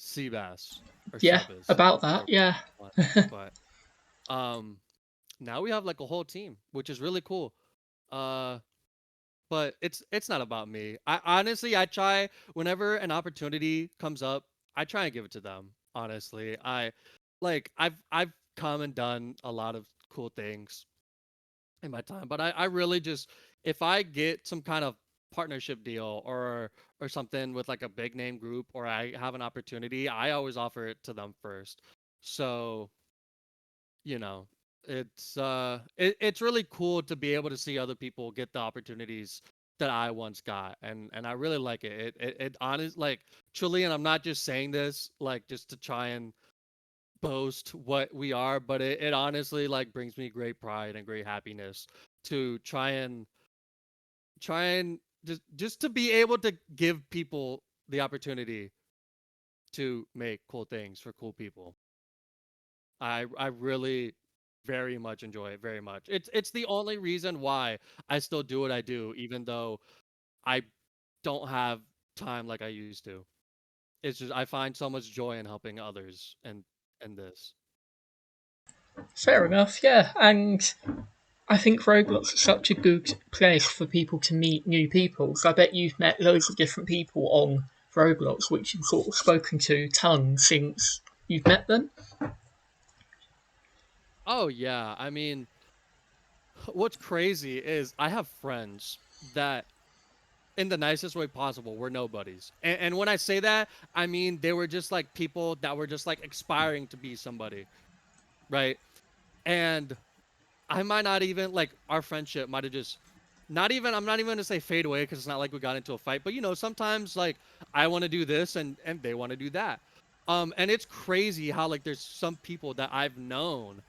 Seabass or Yeah, Sebas about that. or Yeah, what. But um now we have like a whole team, which is really cool. Uh but it's not about me. I honestly I try whenever an opportunity comes up, I try and give it to them. Honestly, I've come and done a lot of cool things in my time, but I really just if I get some kind of partnership deal or something with like a big name group or I have an opportunity, I always offer it to them first. So you know it's really cool to be able to see other people get the opportunities that I once got, and I really like it. It honest like truly, and I'm not just saying this like just to try and boast what we are, but it honestly like brings me great pride and great happiness to try and just to be able to give people the opportunity to make cool things for cool people. I really very much enjoy it very much. It's the only reason why I still do what I do, even though I don't have time like I used to. It's just I find so much joy in helping others and this. fair enough. Yeah, and I think Roblox is such a good place for people to meet new people. So I bet you've met loads of different people on Roblox, which you've sort of spoken to tons since you've met them. Oh yeah, I mean, what's crazy is I have friends that in the nicest way possible were nobodies. And when I say that, I mean they were just like people that were just like aspiring to be somebody, right? And I might not even like our friendship might have just not even I'm not even gonna say fade away because it's not like we got into a fight, but sometimes like I want to do this and they want to do that. And it's crazy how like there's some people that I've known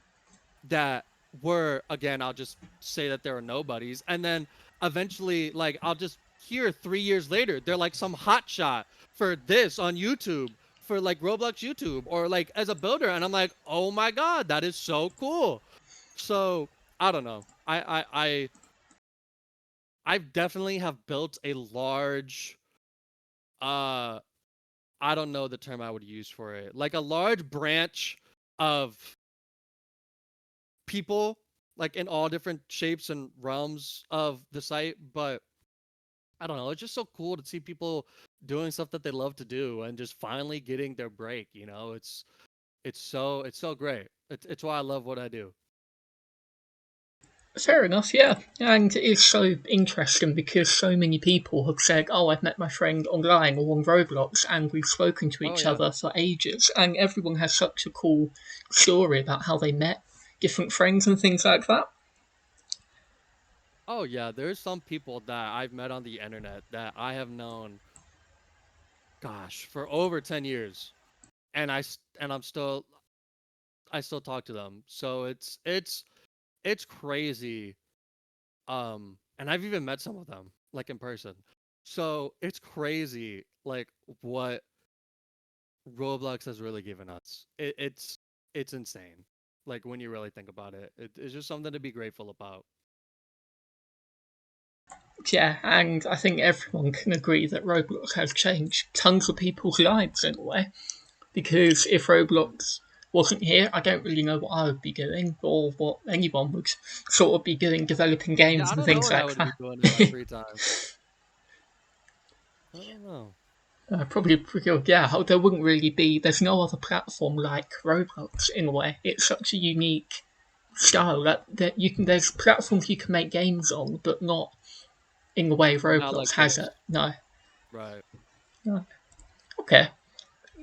that were again I'll just say that there are nobodies, and then eventually like I'll just hear 3 years later they're like some hot shot for this on YouTube for like Roblox YouTube or like as a builder, and I'm like, oh my god, that is so cool. So I don't know. I definitely have built a large uh I don't know the term I would use for it. Like a large branch of people like in all different shapes and realms of the site, but I don't know, it's just so cool to see people doing stuff that they love to do and just finally getting their break, it's so great. It's why I love what I do. Fair enough, yeah. And it's so interesting because so many people have said, oh, I've met my friend online or on Roblox and we've spoken to Oh each yeah. other for ages. And everyone has such a cool story about how they met different friends and things like that. Oh yeah, there's some people that I've met on the internet that I have known, gosh, for over 10 years. And I still talk to them. So it's crazy. And I've even met some of them like in person. So it's crazy like what Roblox has really given us. It's insane. Like when you really think about it, it's just something to be grateful about. Yeah, and I think everyone can agree that Roblox has changed tons of people's lives in a way. Because if Roblox wasn't here, I don't really know what I would be doing or what anyone would sort of be doing, developing Yeah, games I and don't know things what I like would be that. doing in my free time. I don't know. Probably because, yeah, there wouldn't really be, there's no other platform like Roblox in a way. It's such a unique style that you can, there's platforms you can make games on, but not in the way Not Roblox like has this. it. No. Right. No. Okay.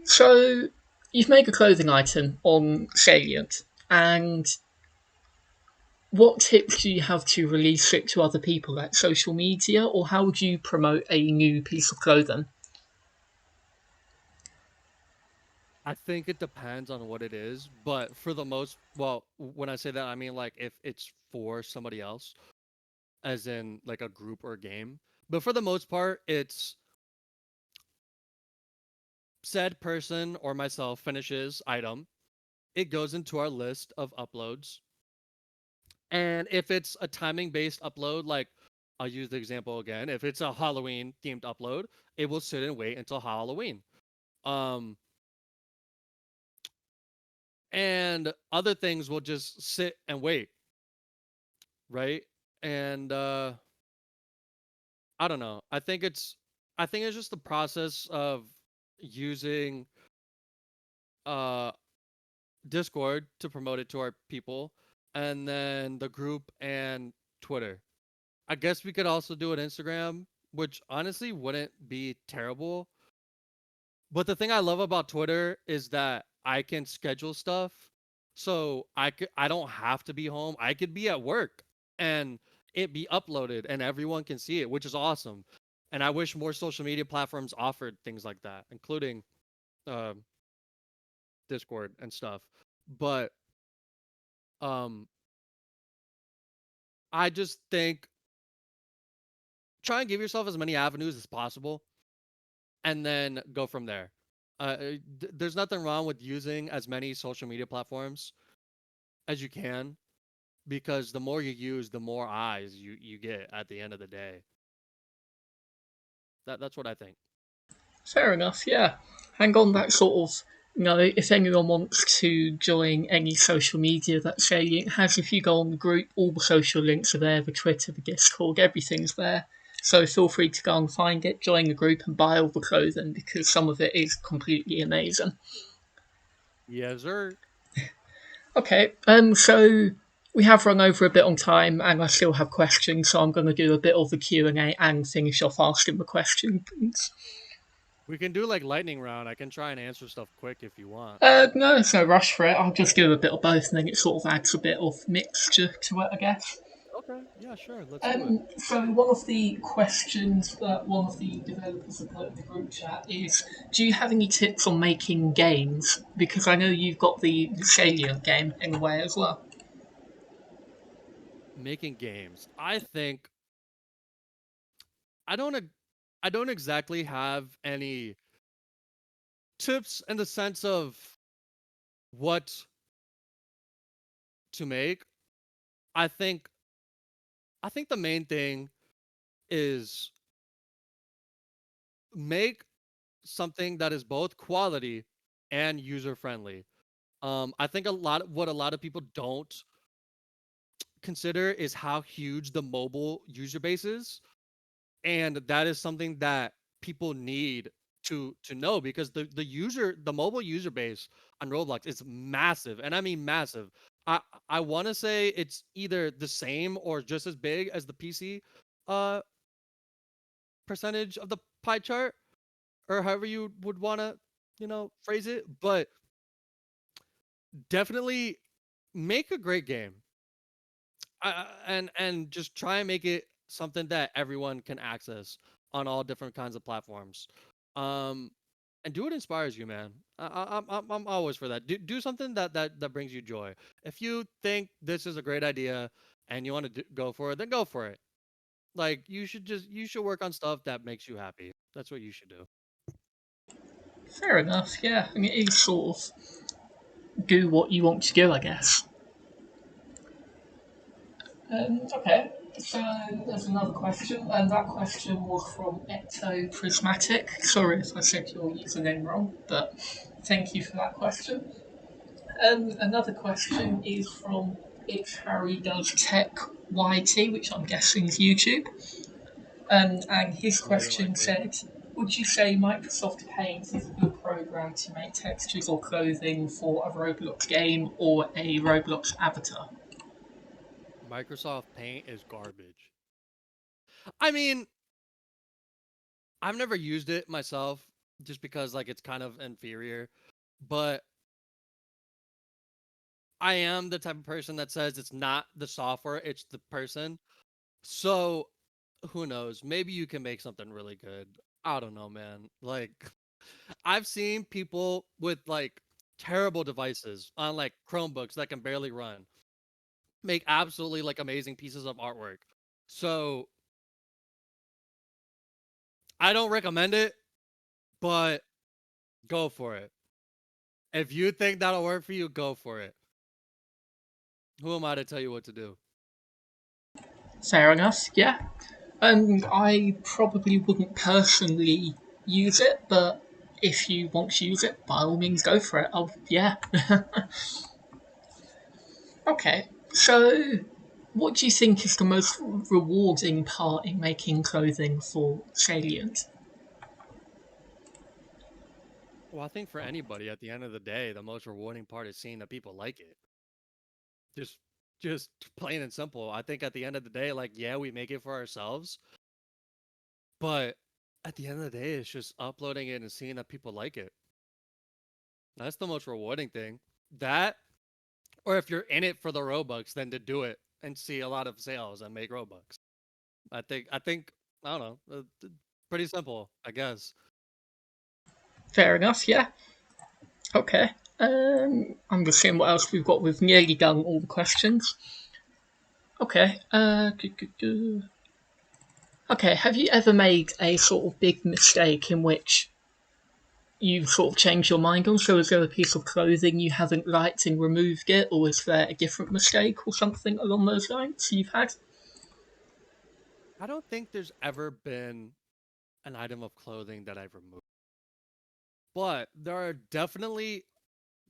So, you've made a clothing item on Salient, and what tips do you have to release it to other people, like social media, or how would you promote a new piece of clothing? I think it depends on what it is, but for the most, well, when I say that, I mean like if it's for somebody else, as in like a group or a game. But for the most part, it's said person or myself finishes item. It goes into our list of uploads. And if it's a timing based upload, like I'll use the example again. If it's a Halloween themed upload, it will sit and wait until Halloween. Um, and other things will just sit and wait, right? And I don't know. I think it's just the process of using uh Discord to promote it to our people, and then the group and Twitter. I guess we could also do an Instagram, which honestly wouldn't be terrible. But the thing I love about Twitter is that I can schedule stuff. So I don't have to be home. I could be at work and it be uploaded and everyone can see it, which is awesome. And I wish more social media platforms offered things like that, including um Discord and stuff. But um I just think try and give yourself as many avenues as possible and then go from there. There's nothing wrong with using as many social media platforms as you can because the more you use, the more eyes you get at the end of the day. That's what I think. Fair enough, yeah. Hang on that sort of, if anyone wants to join any social media that Salient has, if you go on the group, all the social links are there, the Twitter, the Discord, everything's there. So feel free to go and find it, join the group and buy all the clothing because some of it is completely amazing. Yes, sir. Okay, so we have run over a bit on time and I still have questions, so I'm going to do a bit of the Q&A and finish off asking the questions. We can do like lightning round. I can try and answer stuff quick if you want. No, there's no rush for it. I'll just do a bit of both, and then it sort of adds a bit of mixture to it, I guess. Okay. Yeah, sure. Let's do it. So one of the questions that one of the developers have put in the group chat is, do you have any tips on making games? Because I know you've got the Salient game in a way as well. Making games. I think I don't I don't exactly have any tips in the sense of what to make. I think I think the main thing is make something that is both quality and user friendly. I think a lot of people don't consider is how huge the mobile user base is, and that is something that people need to know because the mobile user base on Roblox is massive, and I mean massive. I I want to say it's either the same or just as big as the PC uh percentage of the pie chart or however you would want to phrase it, but definitely make a great game. And just try and make it something that everyone can access on all different kinds of platforms. Um, and do what inspires you, man. I'm always for that. Do something that brings you joy. If you think this is a great idea and you want to go for it, then go for it. Like you should work on stuff that makes you happy. That's what you should do. Fair enough, yeah. I mean, it is sort of do what you want to do, I guess. Okay, so there's another question, and that question was from Ectoprismatic. Sorry if I said your username wrong, but thank you for that question. Another question is from It's Harry Does Tech YT, which I'm guessing is YouTube. And his Very question likely. said, would you say Microsoft Paint is a good program to make textures or clothing for a Roblox game or a Roblox avatar? Microsoft Paint is garbage. I mean, I've never used it myself just because like it's kind of inferior, but I am the type of person that says it's not the software, it's the person. So who knows? Maybe you can make something really good. I don't know, man. Like I've seen people with like terrible devices on like Chromebooks that can barely run make absolutely like amazing pieces of artwork. So I don't recommend it, but go for it. If you think that'll work for you, go for it. Who am I to tell you what to do? Fair enough, yeah. I probably wouldn't personally use it, but if you want to use it, by all means go for it. Oh, yeah. Okay, so what do you think is the most rewarding part in making clothing for Salient? Well, I think for anybody at the end of the day, the most rewarding part is seeing that people like it. Just just plain and simple. I think at the end of the day, like, yeah, we make it for ourselves, but at the end of the day, it's just uploading it and seeing that people like it. That's the most rewarding thing. That, or if you're in it for the Robux, then to do it and see a lot of sales and make Robux. I think I don't know. Pretty simple, I guess. Fair enough, yeah. Okay. I'm just seeing what else we've got. We've nearly done all the questions. Okay. Okay. Have you ever made a sort of big mistake in which you sort of changed your mind on? So is there a piece of clothing you haven't liked and removed it, or is there a different mistake or something along those lines you've had? I don't think there's ever been an item of clothing that I've removed. But there are definitely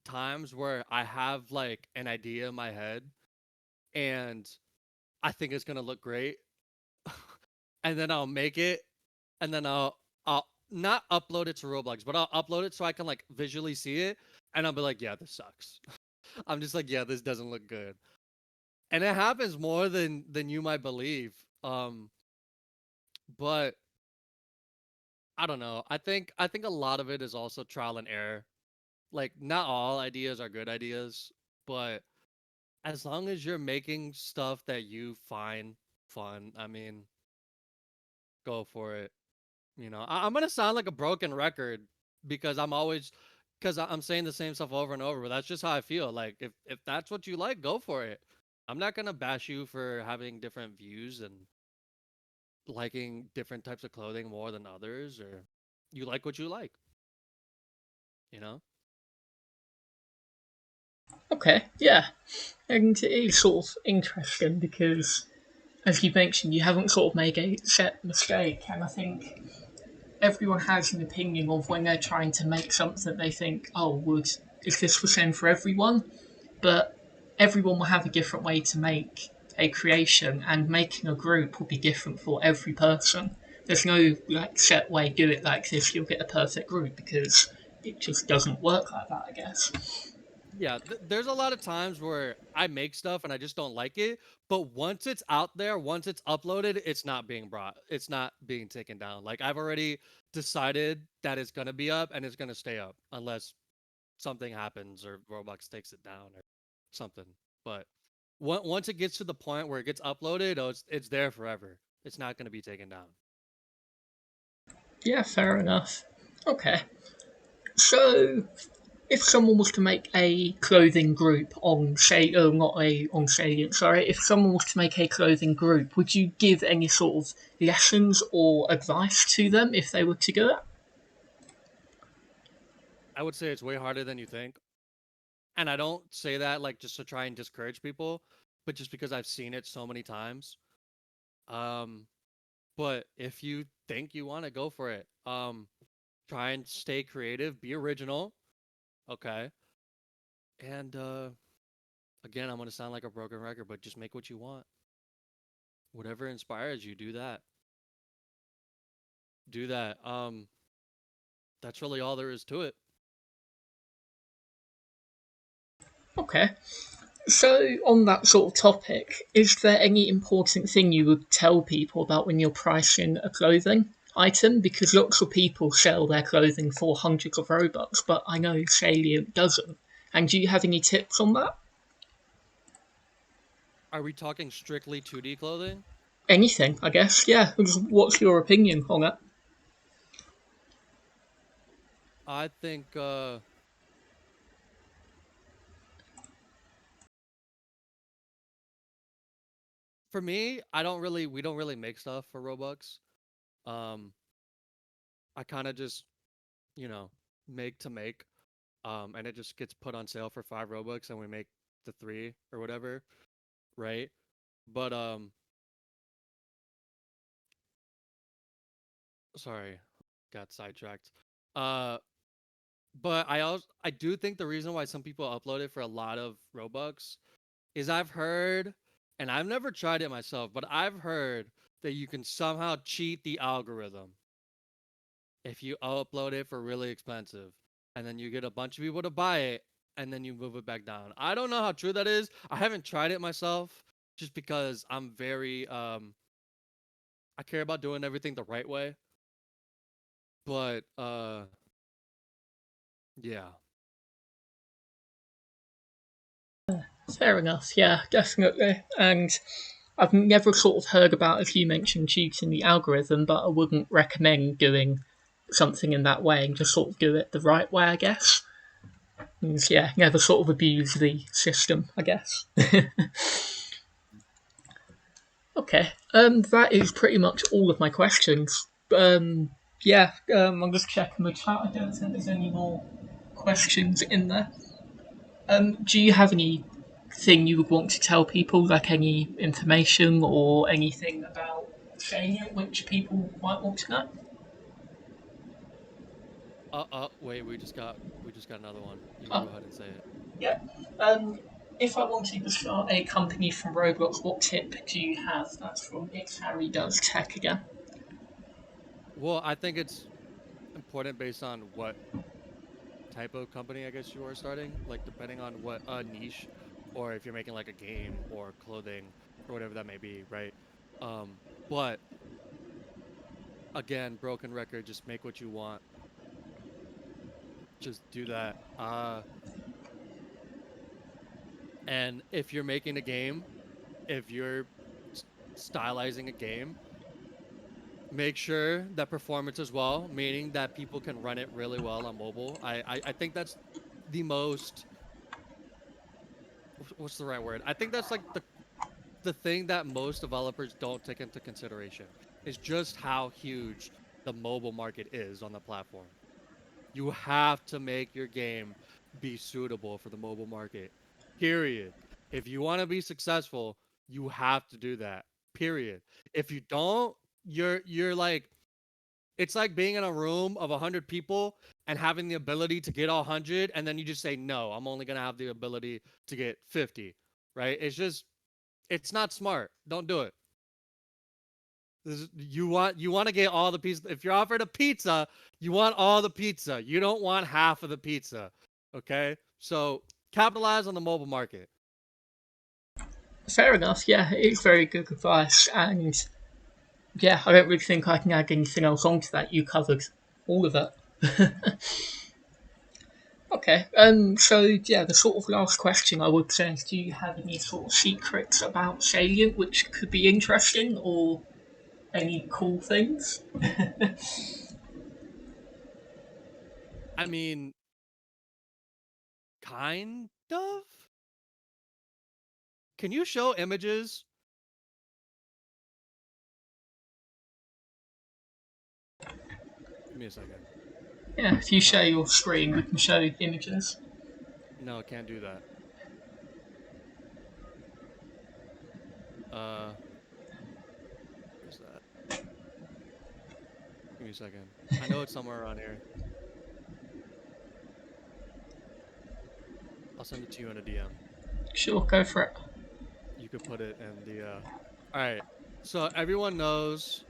times where I have like an idea in my head and I think it's gonna look great, and then I'll make it, and then I'll not upload it to Roblox, but I'll upload it so I can like visually see it, and I'll be like, yeah, this sucks. I'm just like, yeah, this doesn't look good, and it happens more than you might believe. But I don't know. I think a lot of it is also trial and error. Like not all ideas are good ideas, but as long as you're making stuff that you find fun, I mean, go for it. I'm gonna sound like a broken record because I'm saying the same stuff over and over, but that's just how I feel. Like if that's what you like, go for it. I'm not gonna bash you for having different views and liking different types of clothing more than others, or you like what you like, you know? Okay, yeah. And it is sort of interesting because, as you mentioned, you haven't sort of made a set mistake, and I think everyone has an opinion of when they're trying to make something they think, oh, is this the same for everyone? But everyone will have a different way to make a creation, and making a group will be different for every person. There's no like set way, do it like this, you'll get a perfect group, because it just doesn't work like that, I guess. Yeah, there's a lot of times where I make stuff and I just don't like it, but once it's out there, once it's uploaded, it's not being taken down. Like I've already decided that it's going to be up and it's going to stay up unless something happens or Roblox takes it down or something. But once it gets to the point where it gets uploaded, oh, it's there forever. It's not going to be taken down. Yeah, fair enough. Okay. So, if someone was to make a clothing group on say not a on Salient, sorry, if someone was to make a clothing group, would you give any sort of lessons or advice to them if they were to do it? I would say it's way harder than you think. And I don't say that like just to try and discourage people, but just because I've seen it so many times. Um, but if you think you want to go for it, try and stay creative, be original, okay? And again, I'm gonna sound like a broken record, but just make what you want. Whatever inspires you, do that. Do that. That's really all there is to it. Okay. So, on that sort of topic, is there any important thing you would tell people about when you're pricing a clothing item? Because lots of people sell their clothing for hundreds of Robux, but I know Salient doesn't. And do you have any tips on that? Are we talking strictly 2D clothing? Anything, I guess. Yeah. What's your opinion on it? I think for me, we don't really make stuff for Robux. Um I kind of just, you know, make to make. And it just gets put on sale for 5 Robux and we make the 3 or whatever, right? But sorry, got sidetracked. Uh but I do think the reason why some people upload it for a lot of Robux is I've heard, and I've never tried it myself, but I've heard that you can somehow cheat the algorithm if you upload it for really expensive, and then you get a bunch of people to buy it, and then you move it back down. I don't know how true that is. I haven't tried it myself, just because I'm very I care about doing everything the right way. But yeah. Fair enough. Yeah, definitely. And I've never sort of heard about, as you mentioned, cheating the algorithm, but I wouldn't recommend doing something in that way and just sort of do it the right way, I guess. And yeah, never sort of abuse the system, I guess. Okay, that is pretty much all of my questions. Yeah, I'm just checking the chat. I don't think there's any more questions in there. Do you have anything you would want to tell people, like any information or anything about Salient which people might want to know? Wait, we just got another one. You can go Oh, ahead and say it. yeah. Um, if I wanted to start a company from Roblox, what tip do you have? That's from It's Harry Does Tech again. Well, I think it's important based on what type of company I guess you are starting, like depending on what niche, or if you're making like a game or clothing or whatever that may be, right? But again, broken record, just make what you want. Just do that. And if you're making a game, if you're stylizing a game, make sure that performance as well, meaning that people can run it really well on mobile. I think that's the most, what's the right word? I think that's like the thing that most developers don't take into consideration is just how huge the mobile market is on the platform. You have to make your game be suitable for the mobile market. Period. If you want to be successful, you have to do that. Period. If you don't, you're like, it's like being in a room of 100 people and having the ability to get all 100 and then you just say no, I'm only going to have the ability to get 50, right? It's not smart. Don't do it. You want to get all the pieces. If you're offered a pizza, you want all the pizza. You don't want half of the pizza. Okay? So capitalize on the mobile market. Fair enough. Yeah, it's very good advice, and yeah, I don't really think I can add anything else onto that. You covered all of it. Okay. So yeah, the sort of last question I would say is, do you have any sort of secrets about Salient which could be interesting, or any cool things? I mean, kind of. Can you show images? Give me a second. Yeah, if you share No. your screen, we can show images. No, can't do that. Uh, where's that? Give me a second. I know it's somewhere around here. I'll send it to you in a DM. Sure, go for it. You could put it in the All right. So everyone knows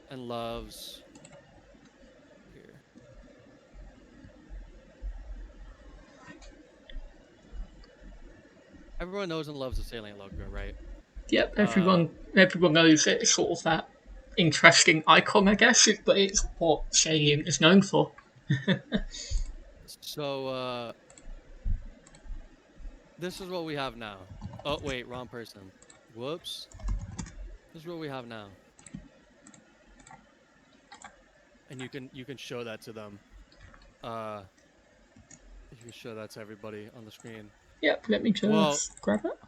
and loves here. Everyone knows and loves the Salient logo, right? Yep, Uh everyone knows it's sort of that interesting icon, I guess, but it's what Salient is known for. so this is what we have now. Oh wait, wrong person. Whoops. This is what we have now. And you can show that to them. You can show that to everybody on the screen. Yep, let me just grab it.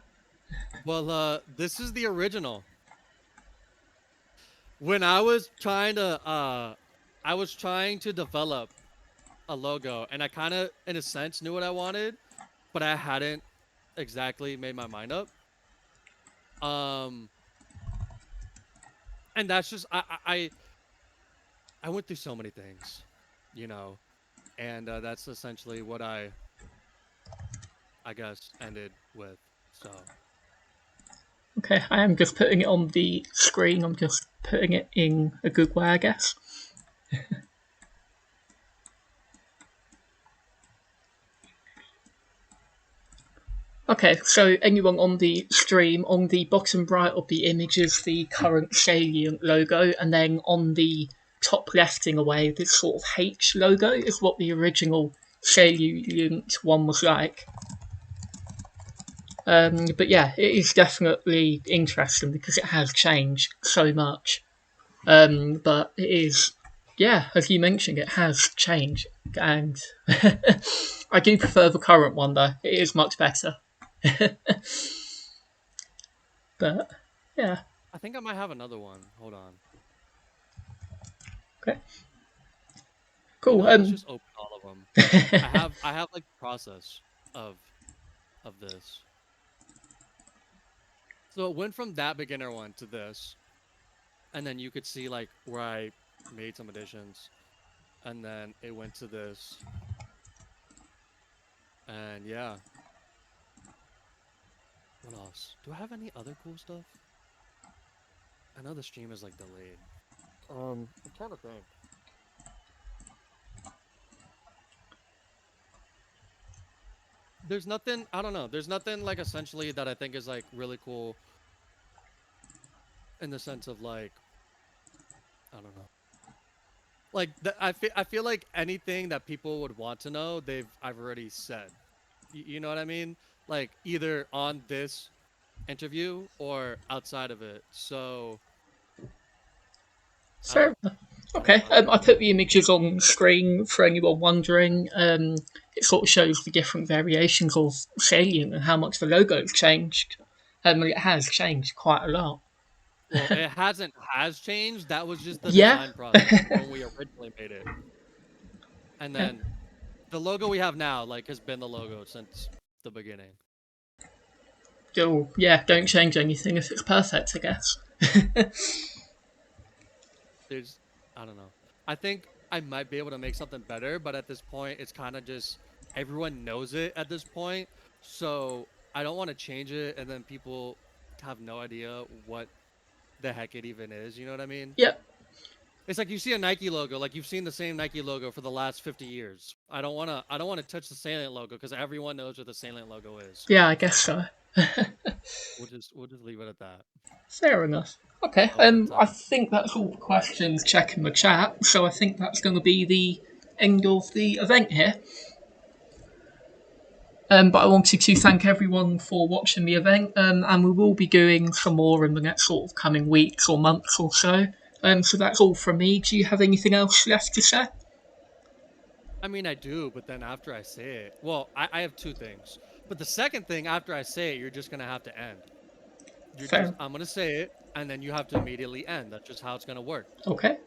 Well, this is the original. When I was trying to develop a logo, and I kind of, in a sense, knew what I wanted, but I hadn't exactly made my mind up. And that's just I went through so many things, you know, and that's essentially what I guess ended with. So Okay, I am just putting it on the screen. I'm just putting it in a good way, I guess. Okay, so anyone on the stream, on the bottom right of the image is the current Salient logo, and then on the top lefting away, this sort of H logo is what the original Salient one was like. But yeah, it is definitely interesting because it has changed so much. But it is, yeah, as you mentioned, it has changed, and I do prefer the current one though. It is much better. But yeah, I think I might have another one. Hold on. okay, You cool. know, let's just open all of them. I have like the process of this. So it went from that beginner one to this, and then you could see like where I made some additions, and then it went to this, and yeah. What else? Do I have any other cool stuff? I know the stream is like delayed. I'm trying to think. There's nothing, I don't know. There's nothing like essentially that I think is like really cool in the sense of like, I don't know. Like I feel like anything that people would want to know, I've already said. You know what I mean? Like either on this interview or outside of it. So Fair enough. Okay, I put the images on screen for anyone wondering. It sort of shows the different variations of Salient and how much the logo's changed. It has changed quite a lot. well, it has changed. That was just the Yeah, design process when we originally made it. And then the logo we have now, like, has been the logo since the beginning. still, yeah, don't change anything if it's perfect, I guess. There's, I don't know. I think I might be able to make something better, but at this point, it's kind of just everyone knows it at this point. So I don't want to change it, and then people have no idea what the heck it even is. You know what I mean? Yep. It's like you see a Nike logo, like you've seen the same Nike logo for the last 50 years. I don't want to touch the Salient logo because everyone knows what the Salient logo is. Yeah, I guess so. We'll just leave it at that. Fair enough. Okay, I think that's all the questions checking the chat, so I think that's going to be the end of the event here. But I wanted to thank everyone for watching the event, and we will be doing some more in the next sort of coming weeks or months or so. So that's all from me. Do you have anything else left to say? I mean, I do, but then after I say it, well, I have two things. But the second thing, after I say it, you're just gonna have to end. Fair. I'm gonna say it, and then you have to immediately end. That's just how it's gonna work. Okay.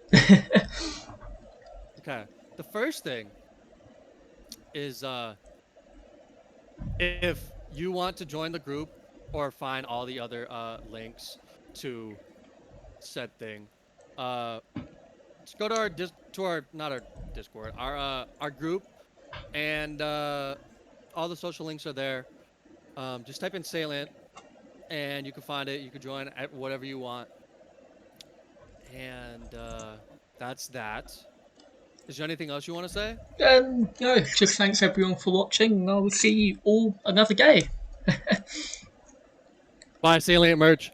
Okay. The first thing is if you want to join the group or find all the other links to said thing, just go to not our Discord, our group, and all the social links are there. Just type in Salient, and you can find it. You can join at whatever you want, and that's that. Is there anything else you want to say? No, just thanks everyone for watching, and I will see you all another day. Buy Salient merch.